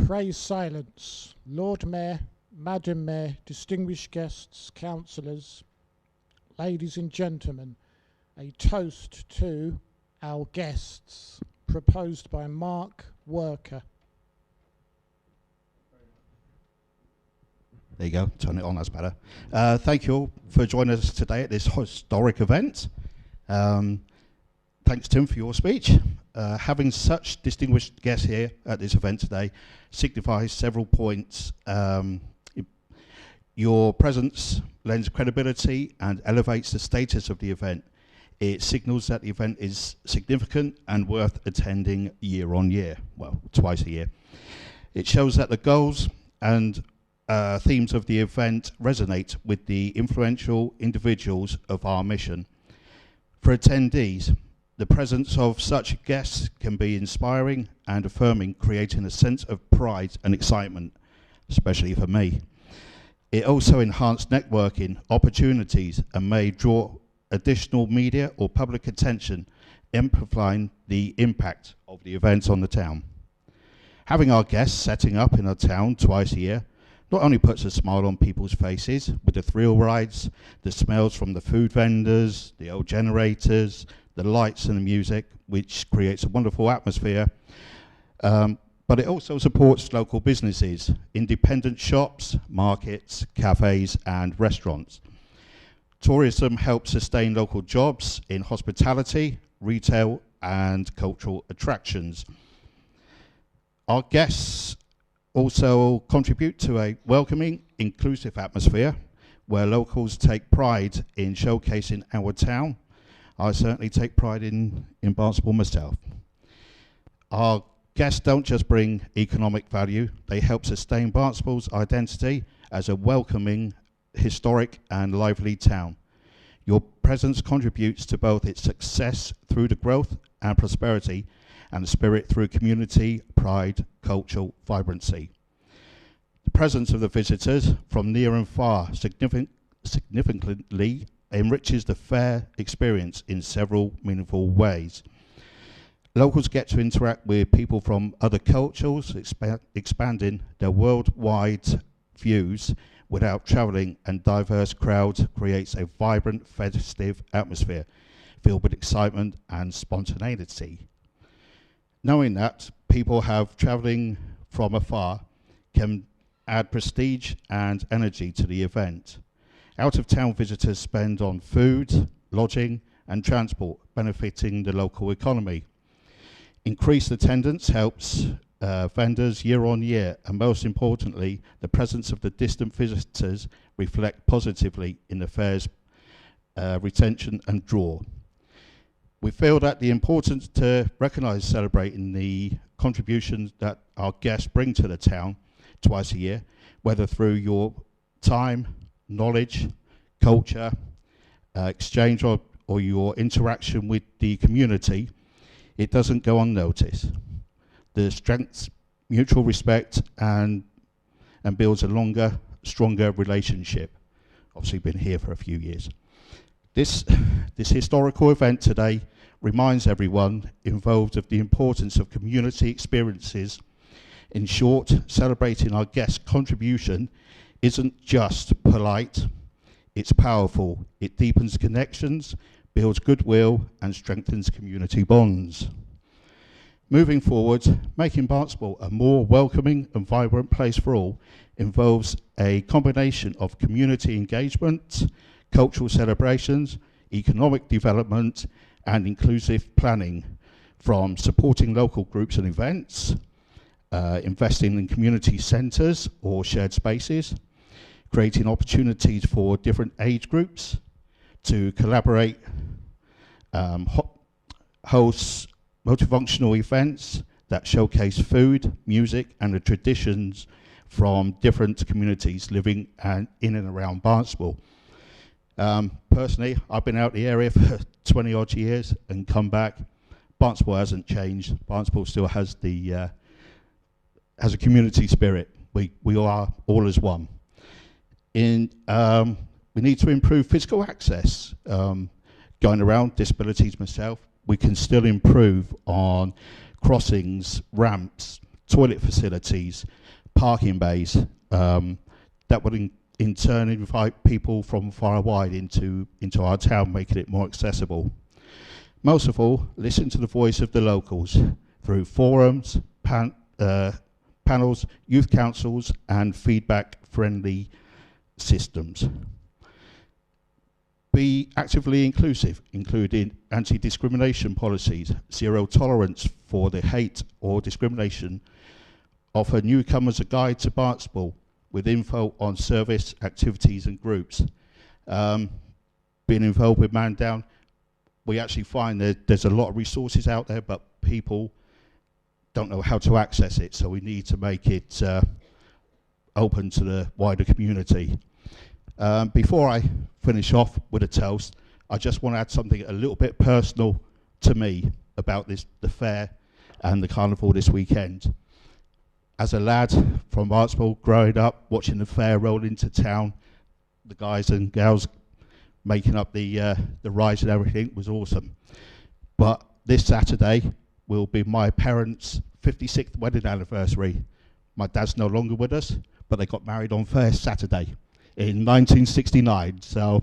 Praise silence. Lord Mayor, Madam Mayor, distinguished guests, councillors, ladies and gentlemen, a toast to our guests, proposed by Mark Worker. There you go, turn it on, that's better. Thank you all for joining us today at this historic event. Thanks, Tim, for your speech. Having such distinguished guests here at this event today signifies several points. Your presence lends credibility and elevates the status of the event. It signals that the event is significant and worth attending year on year, well, twice a year. It shows that the goals and themes of the event resonate with the influential individuals of our mission. For attendees, the presence of such guests can be inspiring and affirming, creating a sense of pride and excitement, especially for me. It also enhanced networking opportunities and may draw additional media or public attention, amplifying the impact of the events on the town. Having our guests setting up in our town twice a year not only puts a smile on people's faces with the thrill rides, the smells from the food vendors, the old generators, the lights and the music, which creates a wonderful atmosphere, but it also supports local businesses, independent shops, markets, cafes and restaurants. Tourism helps sustain local jobs in hospitality, retail and cultural attractions. Our guests also contribute to a welcoming, inclusive atmosphere where locals take pride in showcasing our town. I certainly take pride in Barnstaple myself. Our guests don't just bring economic value, they help sustain Barnstaple's identity as a welcoming, historic and lively town. Your presence contributes to both its success through the growth and prosperity and the spirit through community, pride, cultural vibrancy. The presence of the visitors from near and far significantly enriches the fair experience in several meaningful ways. Locals get to interact with people from other cultures, expanding their worldwide views without travelling, and diverse crowds creates a vibrant, festive atmosphere filled with excitement and spontaneity. Knowing that people have travelling from afar can add prestige and energy to the event. Out-of-town visitors spend on food, lodging and transport, benefiting the local economy. Increased attendance helps vendors year on year, and most importantly, the presence of the distant visitors reflect positively in the fair's retention and draw. We feel that the importance to recognise celebrating the contributions that our guests bring to the town twice a year, whether through your time, knowledge, culture, exchange or your interaction with the community, it doesn't go unnoticed. The strengths mutual respect and builds a longer, stronger relationship. Obviously been here for a few years. This historical event today reminds everyone involved of the importance of community experiences. In short, celebrating our guests' contribution isn't just polite, it's powerful. It deepens connections, builds goodwill and strengthens community bonds. Moving forward, making Barnstaple a more welcoming and vibrant place for all involves a combination of community engagement, cultural celebrations, economic development and inclusive planning, from supporting local groups and events, investing in community centres or shared spaces, creating opportunities for different age groups to collaborate, host multifunctional events that showcase food, music and the traditions from different communities living in and around Barnstaple. Personally, I've been out the area for 20 odd years and come back. Barnstaple hasn't changed. Barnstaple still has the has a community spirit. We are all as one. We need to improve physical access. Going around, disabilities myself, we can still improve on crossings, ramps, toilet facilities, parking bays, that would in turn invite people from far and wide into our town, making it more accessible. Most of all, listen to the voice of the locals through forums, panels, youth councils and feedback-friendly systems. Be actively inclusive, including anti-discrimination policies, zero tolerance for the hate or discrimination, offer newcomers a guide to Barnstaple with info on service, activities and groups. Being involved with Man Down, we actually find that there's a lot of resources out there, but people don't know how to access it, so we need to make it open to the wider community. Before I finish off with a toast, I just want to add something a little bit personal to me about the fair and the carnival this weekend. as a lad from Barnstaple, growing up, watching the fair roll into town, the guys and girls making up the rides and everything was awesome. But this Saturday will be my parents' 56th wedding anniversary. My dad's no longer with us, but they got married on Fair Saturday in 1969. So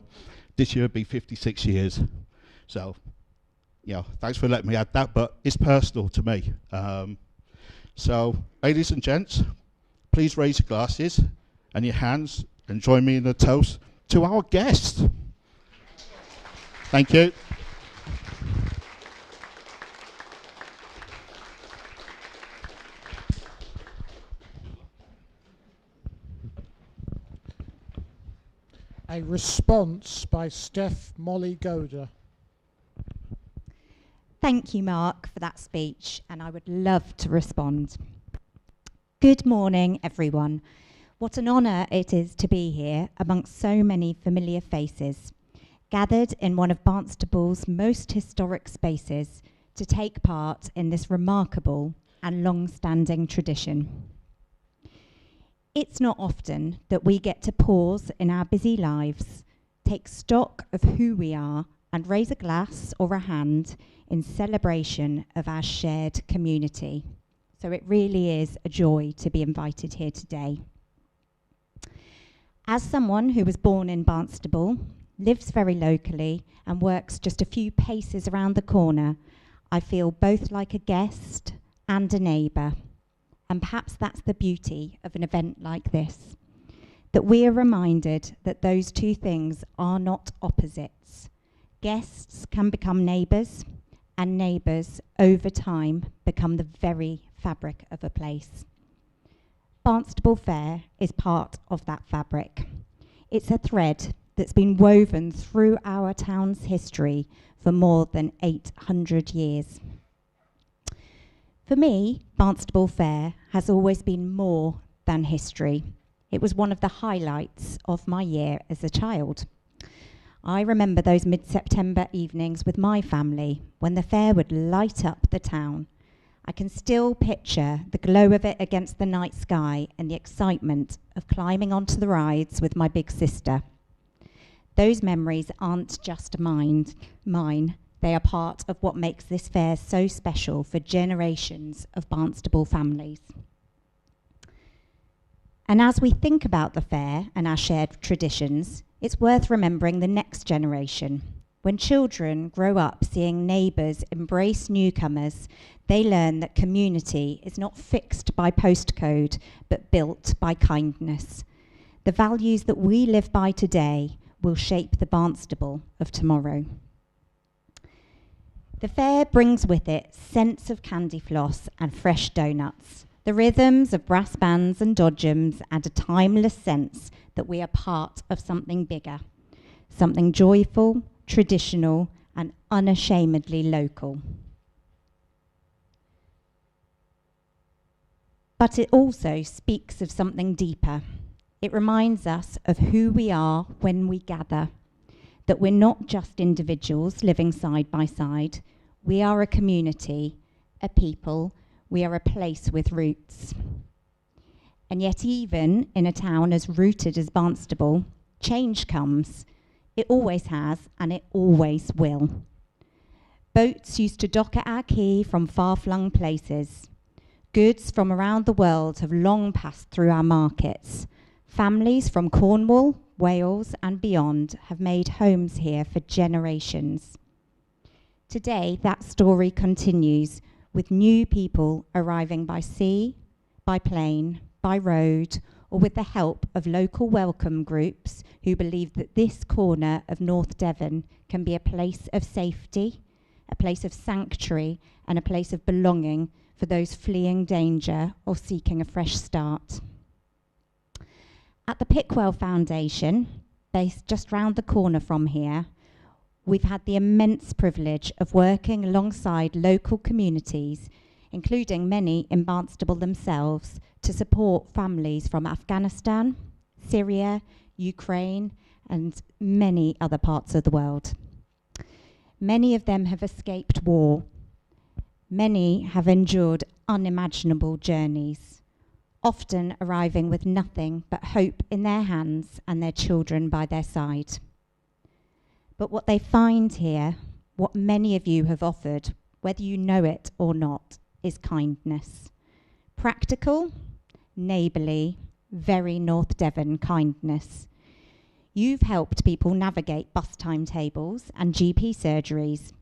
this year will be 56 years. So, yeah, thanks for letting me add that, but it's personal to me. So, ladies and gents, please raise your glasses and your hands and join me in a toast to our guest. Thank you. A response by Steph Molly Goder. Thank you, Mark, for that speech, and I would love to respond. Good morning, everyone. What an honour it is to be here amongst so many familiar faces, gathered in one of Barnstable's most historic spaces to take part in this remarkable and long-standing tradition. It's not often that we get to pause in our busy lives, take stock of who we are, and raise a glass or a hand in celebration of our shared community. So it really is a joy to be invited here today. As someone who was born in Barnstaple, lives very locally, and works just a few paces around the corner, I feel both like a guest and a neighbour. And perhaps that's the beauty of an event like this, that we are reminded that those two things are not opposites. Guests can become neighbours, and neighbours over time become the very fabric of a place. Barnstaple Fair is part of that fabric. It's a thread that's been woven through our town's history for more than 800 years. For me, Barnstaple Fair has always been more than history. It was one of the highlights of my year as a child. I remember those mid-September evenings with my family when the fair would light up the town. I can still picture the glow of it against the night sky and the excitement of climbing onto the rides with my big sister. Those memories aren't just mine. They are part of what makes this fair so special for generations of Barnstaple families. And as we think about the fair and our shared traditions, it's worth remembering the next generation. When children grow up seeing neighbours embrace newcomers, they learn that community is not fixed by postcode, but built by kindness. The values that we live by today will shape the Barnstaple of tomorrow. The fair brings with it scents of candy floss and fresh donuts, the rhythms of brass bands and dodgems, and a timeless sense that we are part of something bigger, something joyful, traditional, and unashamedly local. But it also speaks of something deeper. It reminds us of who we are when we gather, that we're not just individuals living side by side. We are a community, a people. We are a place with roots. And yet even in a town as rooted as Barnstaple, change comes. It always has, and it always will. Boats used to dock at our quay from far-flung places. Goods from around the world have long passed through our markets. Families from Cornwall, Wales, and beyond have made homes here for generations. Today, that story continues, with new people arriving by sea, by plane, by road, or with the help of local welcome groups who believe that this corner of North Devon can be a place of safety, a place of sanctuary, and a place of belonging for those fleeing danger or seeking a fresh start. At the Pickwell Foundation, based just round the corner from here, we've had the immense privilege of working alongside local communities, including many in Barnstaple themselves, to support families from Afghanistan, Syria, Ukraine, and many other parts of the world. Many of them have escaped war. Many have endured unimaginable journeys. often arriving with nothing but hope in their hands and their children by their side. But what they find here, what many of you have offered, whether you know it or not, is kindness. Practical, neighbourly, very North Devon kindness. You've helped people navigate bus timetables and GP surgeries.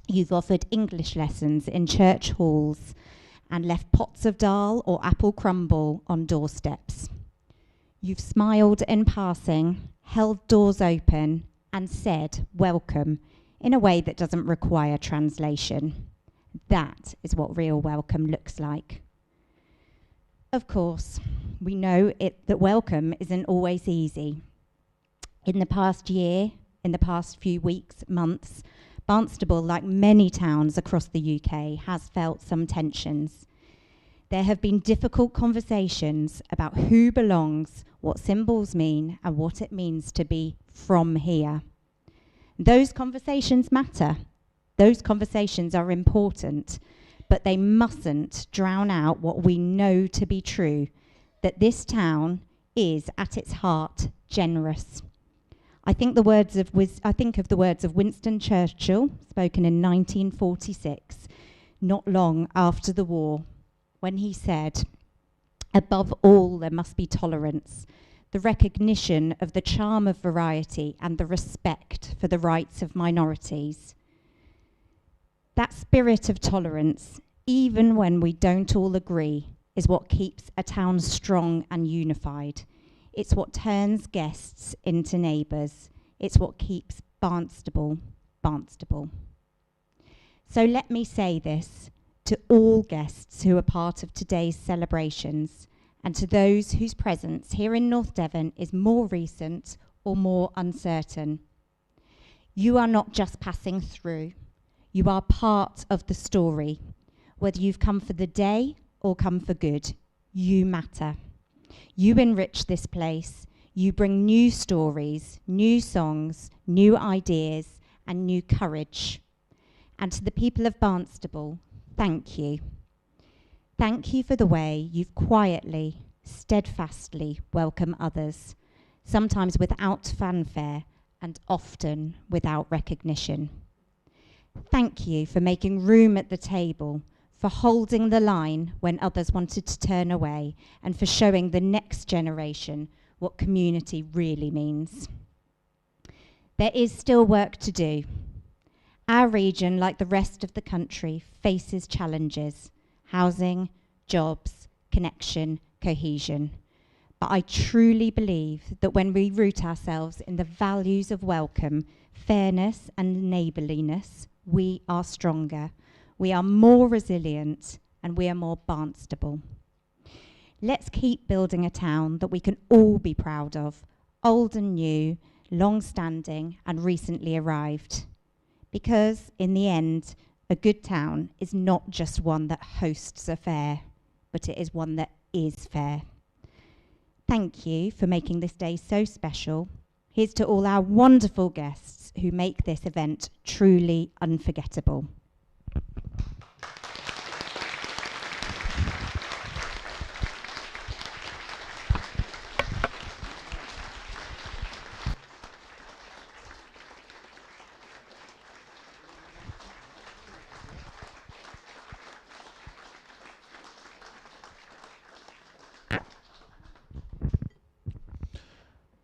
You've offered English lessons in church halls and left pots of dal or apple crumble on doorsteps. You've smiled in passing, held doors open, and said welcome in a way that doesn't require translation. That is what real welcome looks like. Of course, we know that welcome isn't always easy. In the past year, in the past few weeks, months, Barnstaple, like many towns across the UK, has felt some tensions. There have been difficult conversations about who belongs, what symbols mean, and what it means to be from here. Those conversations matter. Those conversations are important, but they mustn't drown out what we know to be true, that this town is, at its heart, generous. I think of the words of Winston Churchill, spoken in 1946, not long after the war, when he said, "Above all, there must be tolerance, the recognition of the charm of variety and the respect for the rights of minorities." That spirit of tolerance, even when we don't all agree, is what keeps a town strong and unified. It's what turns guests into neighbours. It's what keeps Barnstaple, Barnstaple. So let me say this to all guests who are part of today's celebrations, and to those whose presence here in North Devon is more recent or more uncertain. You are not just passing through. You are part of the story. Whether you've come for the day or come for good, you matter. You enrich this place. You bring new stories, new songs, new ideas, and new courage. And to the people of Barnstaple, thank you. Thank you for the way you've quietly, steadfastly welcomed others, sometimes without fanfare and often without recognition. Thank you for making room at the table, for holding the line when others wanted to turn away, and for showing the next generation what community really means. There is still work to do. Our region, like the rest of the country, faces challenges: housing, jobs, connection, cohesion. But I truly believe that when we root ourselves in the values of welcome, fairness, and neighbourliness, we are stronger. We are more resilient, and we are more Barnstaple. Let's keep building a town that we can all be proud of, old and new, long-standing and recently arrived. Because in the end, a good town is not just one that hosts a fair, but it is one that is fair. Thank you for making this day so special. Here's to all our wonderful guests who make this event truly unforgettable.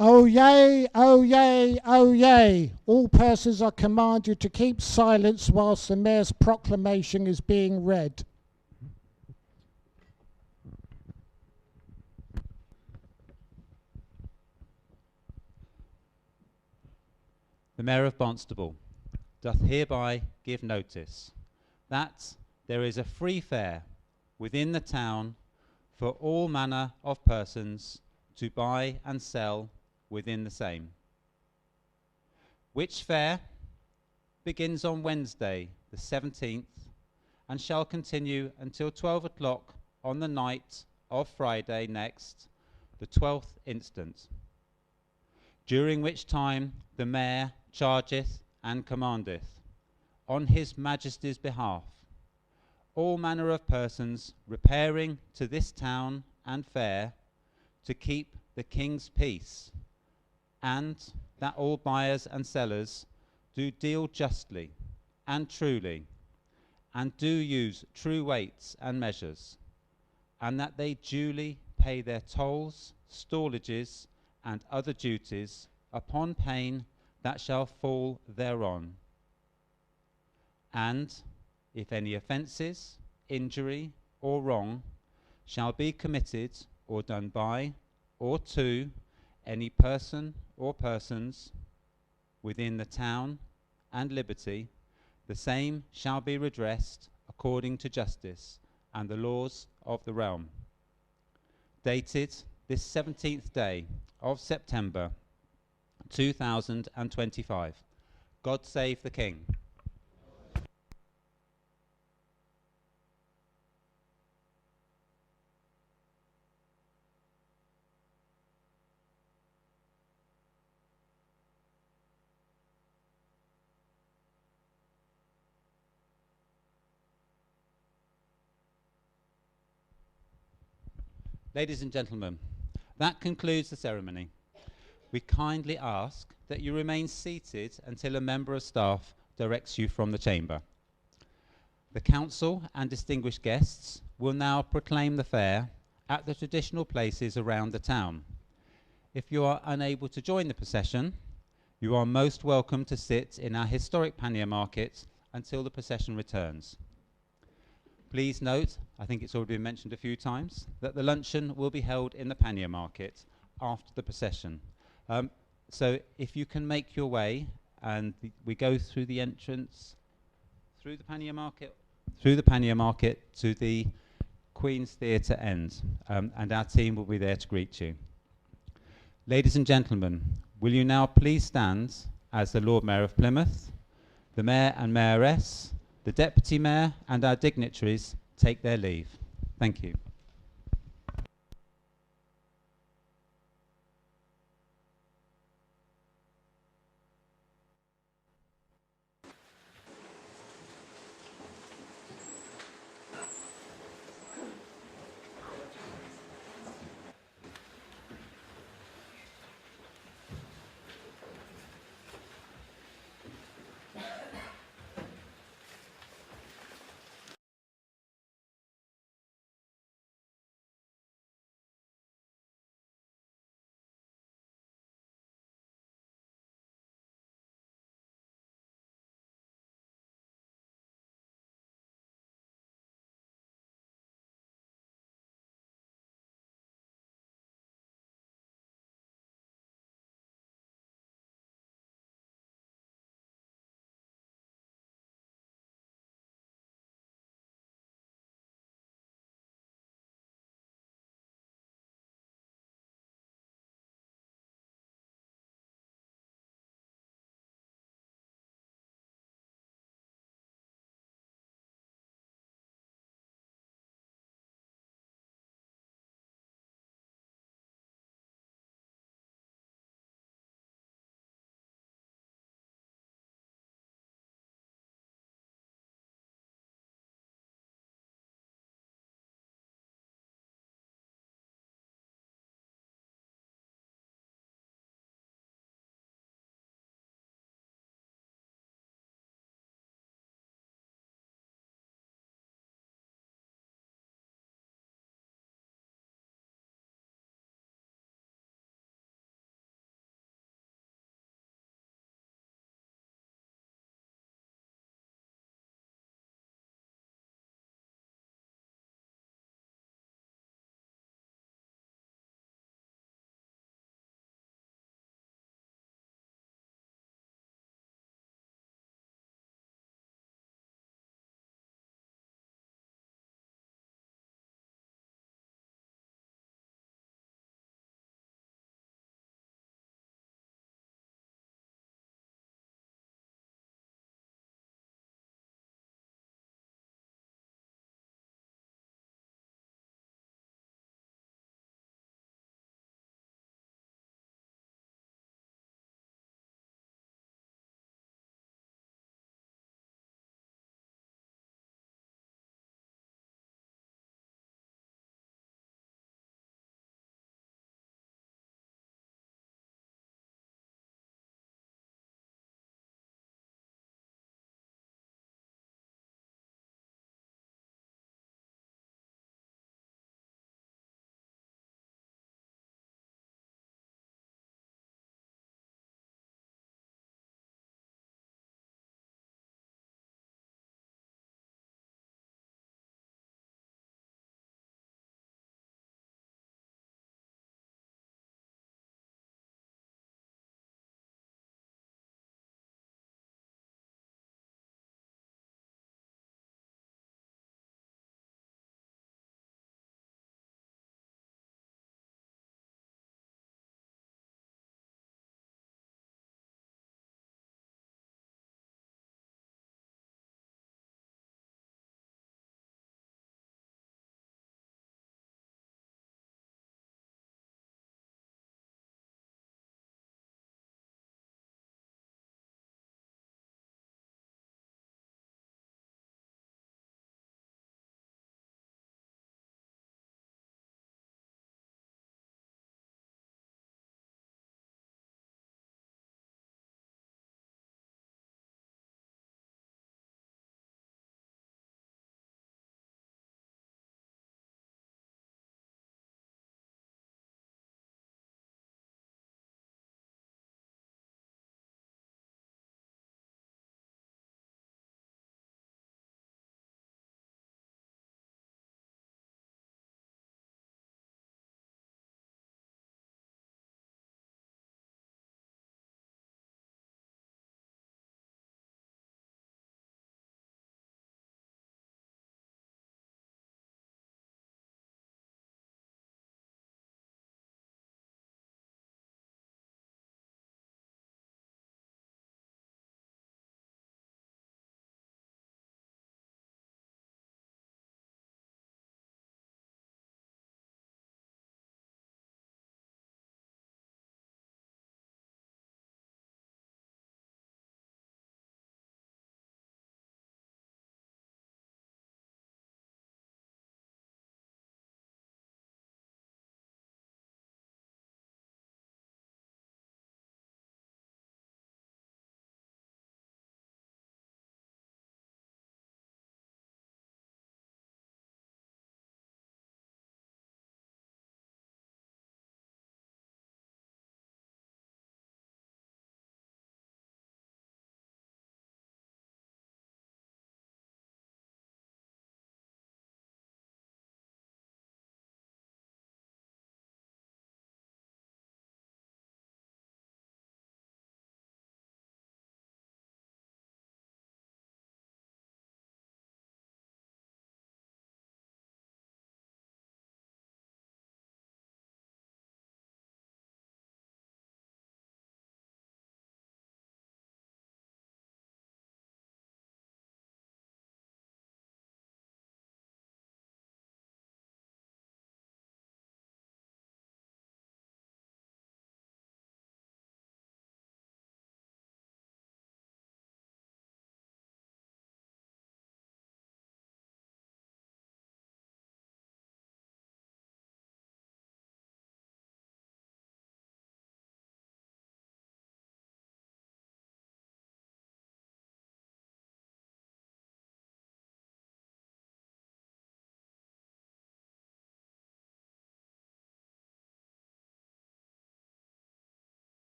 Oh yay, oh yay, oh yay. All persons are commanded to keep silence whilst the Mayor's proclamation is being read. The Mayor of Barnstaple doth hereby give notice that there is a free fair within the town for all manner of persons to buy and sell within the same, which fair begins on Wednesday the 17th and shall continue until 12 o'clock on the night of Friday next, the 12th instant, during which time the Mayor chargeth and commandeth, on his Majesty's behalf, all manner of persons repairing to this town and fair, to keep the king's peace, and that all buyers and sellers do deal justly and truly, and do use true weights and measures, and that they duly pay their tolls, stallages, and other duties upon pain that shall fall thereon. And if any offences, injury, or wrong shall be committed or done by or to any person or persons within the town and liberty, the same shall be redressed according to justice and the laws of the realm. Dated this 17th day of September 2025. God save the King. Ladies and gentlemen, that concludes the ceremony. We kindly ask that you remain seated until a member of staff directs you from the chamber. The council and distinguished guests will now proclaim the fair at the traditional places around the town. If you are unable to join the procession, you are most welcome to sit in our historic pannier market until the procession returns. Please note, I think it's already been mentioned a few times, that the luncheon will be held in the pannier market after the procession. So if you can make your way, and we go through the entrance, through the pannier market to the Queen's Theatre end, and our team will be there to greet you. Ladies and gentlemen, will you now please stand as the Lord Mayor of Plymouth, the Mayor and Mayoress, the Deputy Mayor and our dignitaries take their leave. Thank you.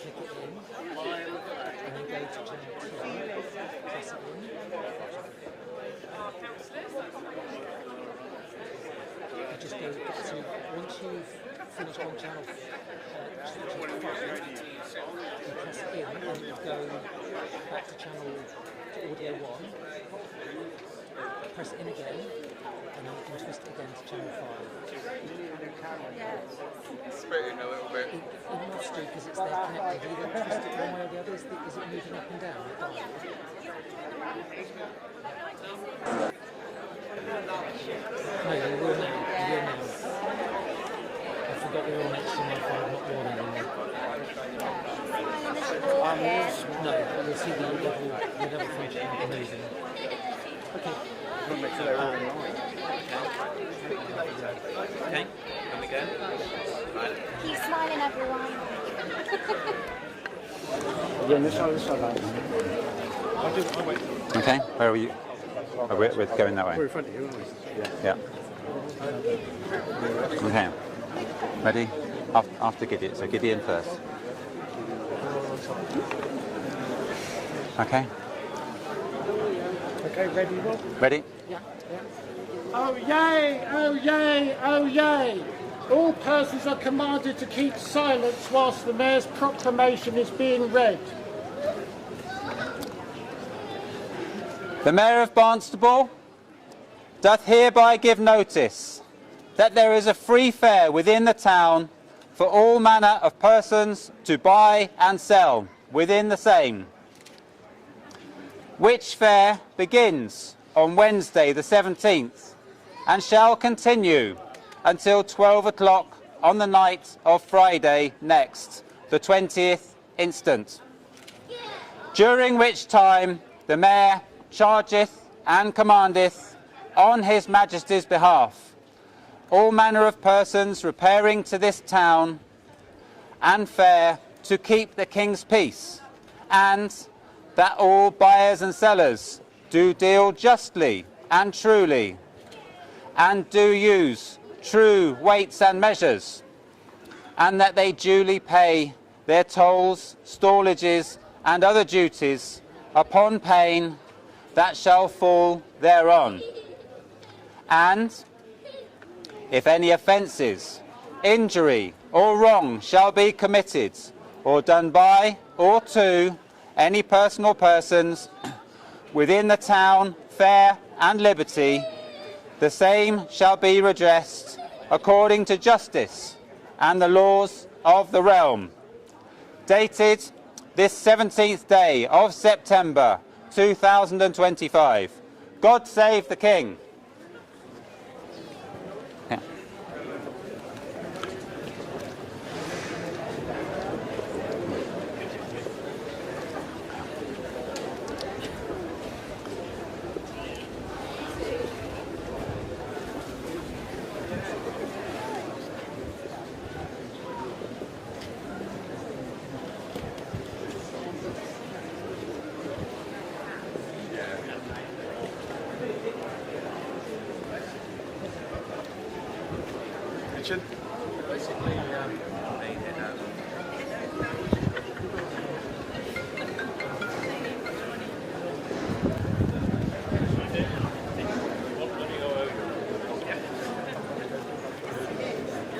click it in, and then go to channel 2, press it in. You just go get to, once you've finished on channel 5, you press it in and you go back to channel audio 1, press it in again, and then you can twist it again to channel 5. Spitting a little bit. It must do because it's there connected. You then twist it one way or the other. Is it moving up and down? No, you will now. You will now. I forgot we were on HTML5, not warning anymore. No, you'll see the level function moving. Okay. Okay, and again. Right. Keep smiling, everyone. Okay, where are you? Oh, we're going that way. We're in front of you, aren't we? Yeah. Okay. Ready? After Gideon. So Gideon first. Okay. Okay, ready, Rob? Ready? Yeah. Oh yay! Oh yay! Oh yay! All persons are commanded to keep silence whilst the Mayor's proclamation is being read. The Mayor of Barnstaple doth hereby give notice that there is a free fair within the town for all manner of persons to buy and sell within the same, which fair begins on Wednesday the 17th and shall continue until 12 o'clock on the night of Friday next, the 20th instant, during which time the Mayor chargeth and commandeth on his Majesty's behalf all manner of persons repairing to this town and fair to keep the King's peace, and that all buyers and sellers do deal justly and truly, and do use true weights and measures, and that they duly pay their tolls, stallages, and other duties upon pain that shall fall thereon. And if any offences, injury, or wrong shall be committed, or done by or to any person or persons within the town, fair and liberty, the same shall be redressed according to justice and the laws of the realm. Dated this 17th day of September 2025. God save the King. Richard? Basically,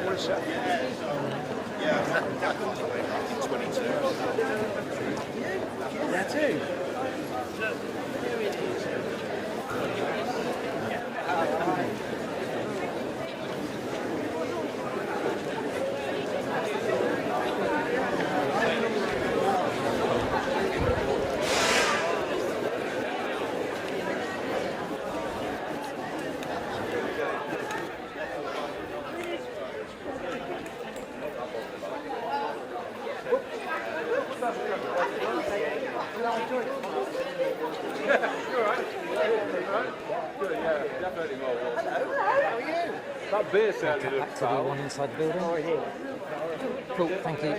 what is that? Yeah, 22. That too. That beer sounded Back to the one inside the building. Cool, thank you.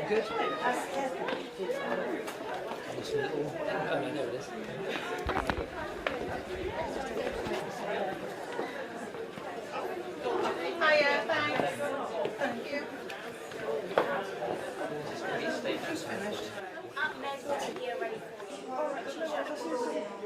Good. missing it all. Oh no, there it is. Hiya, thanks. Thank you. Up next, we'll be ready for you.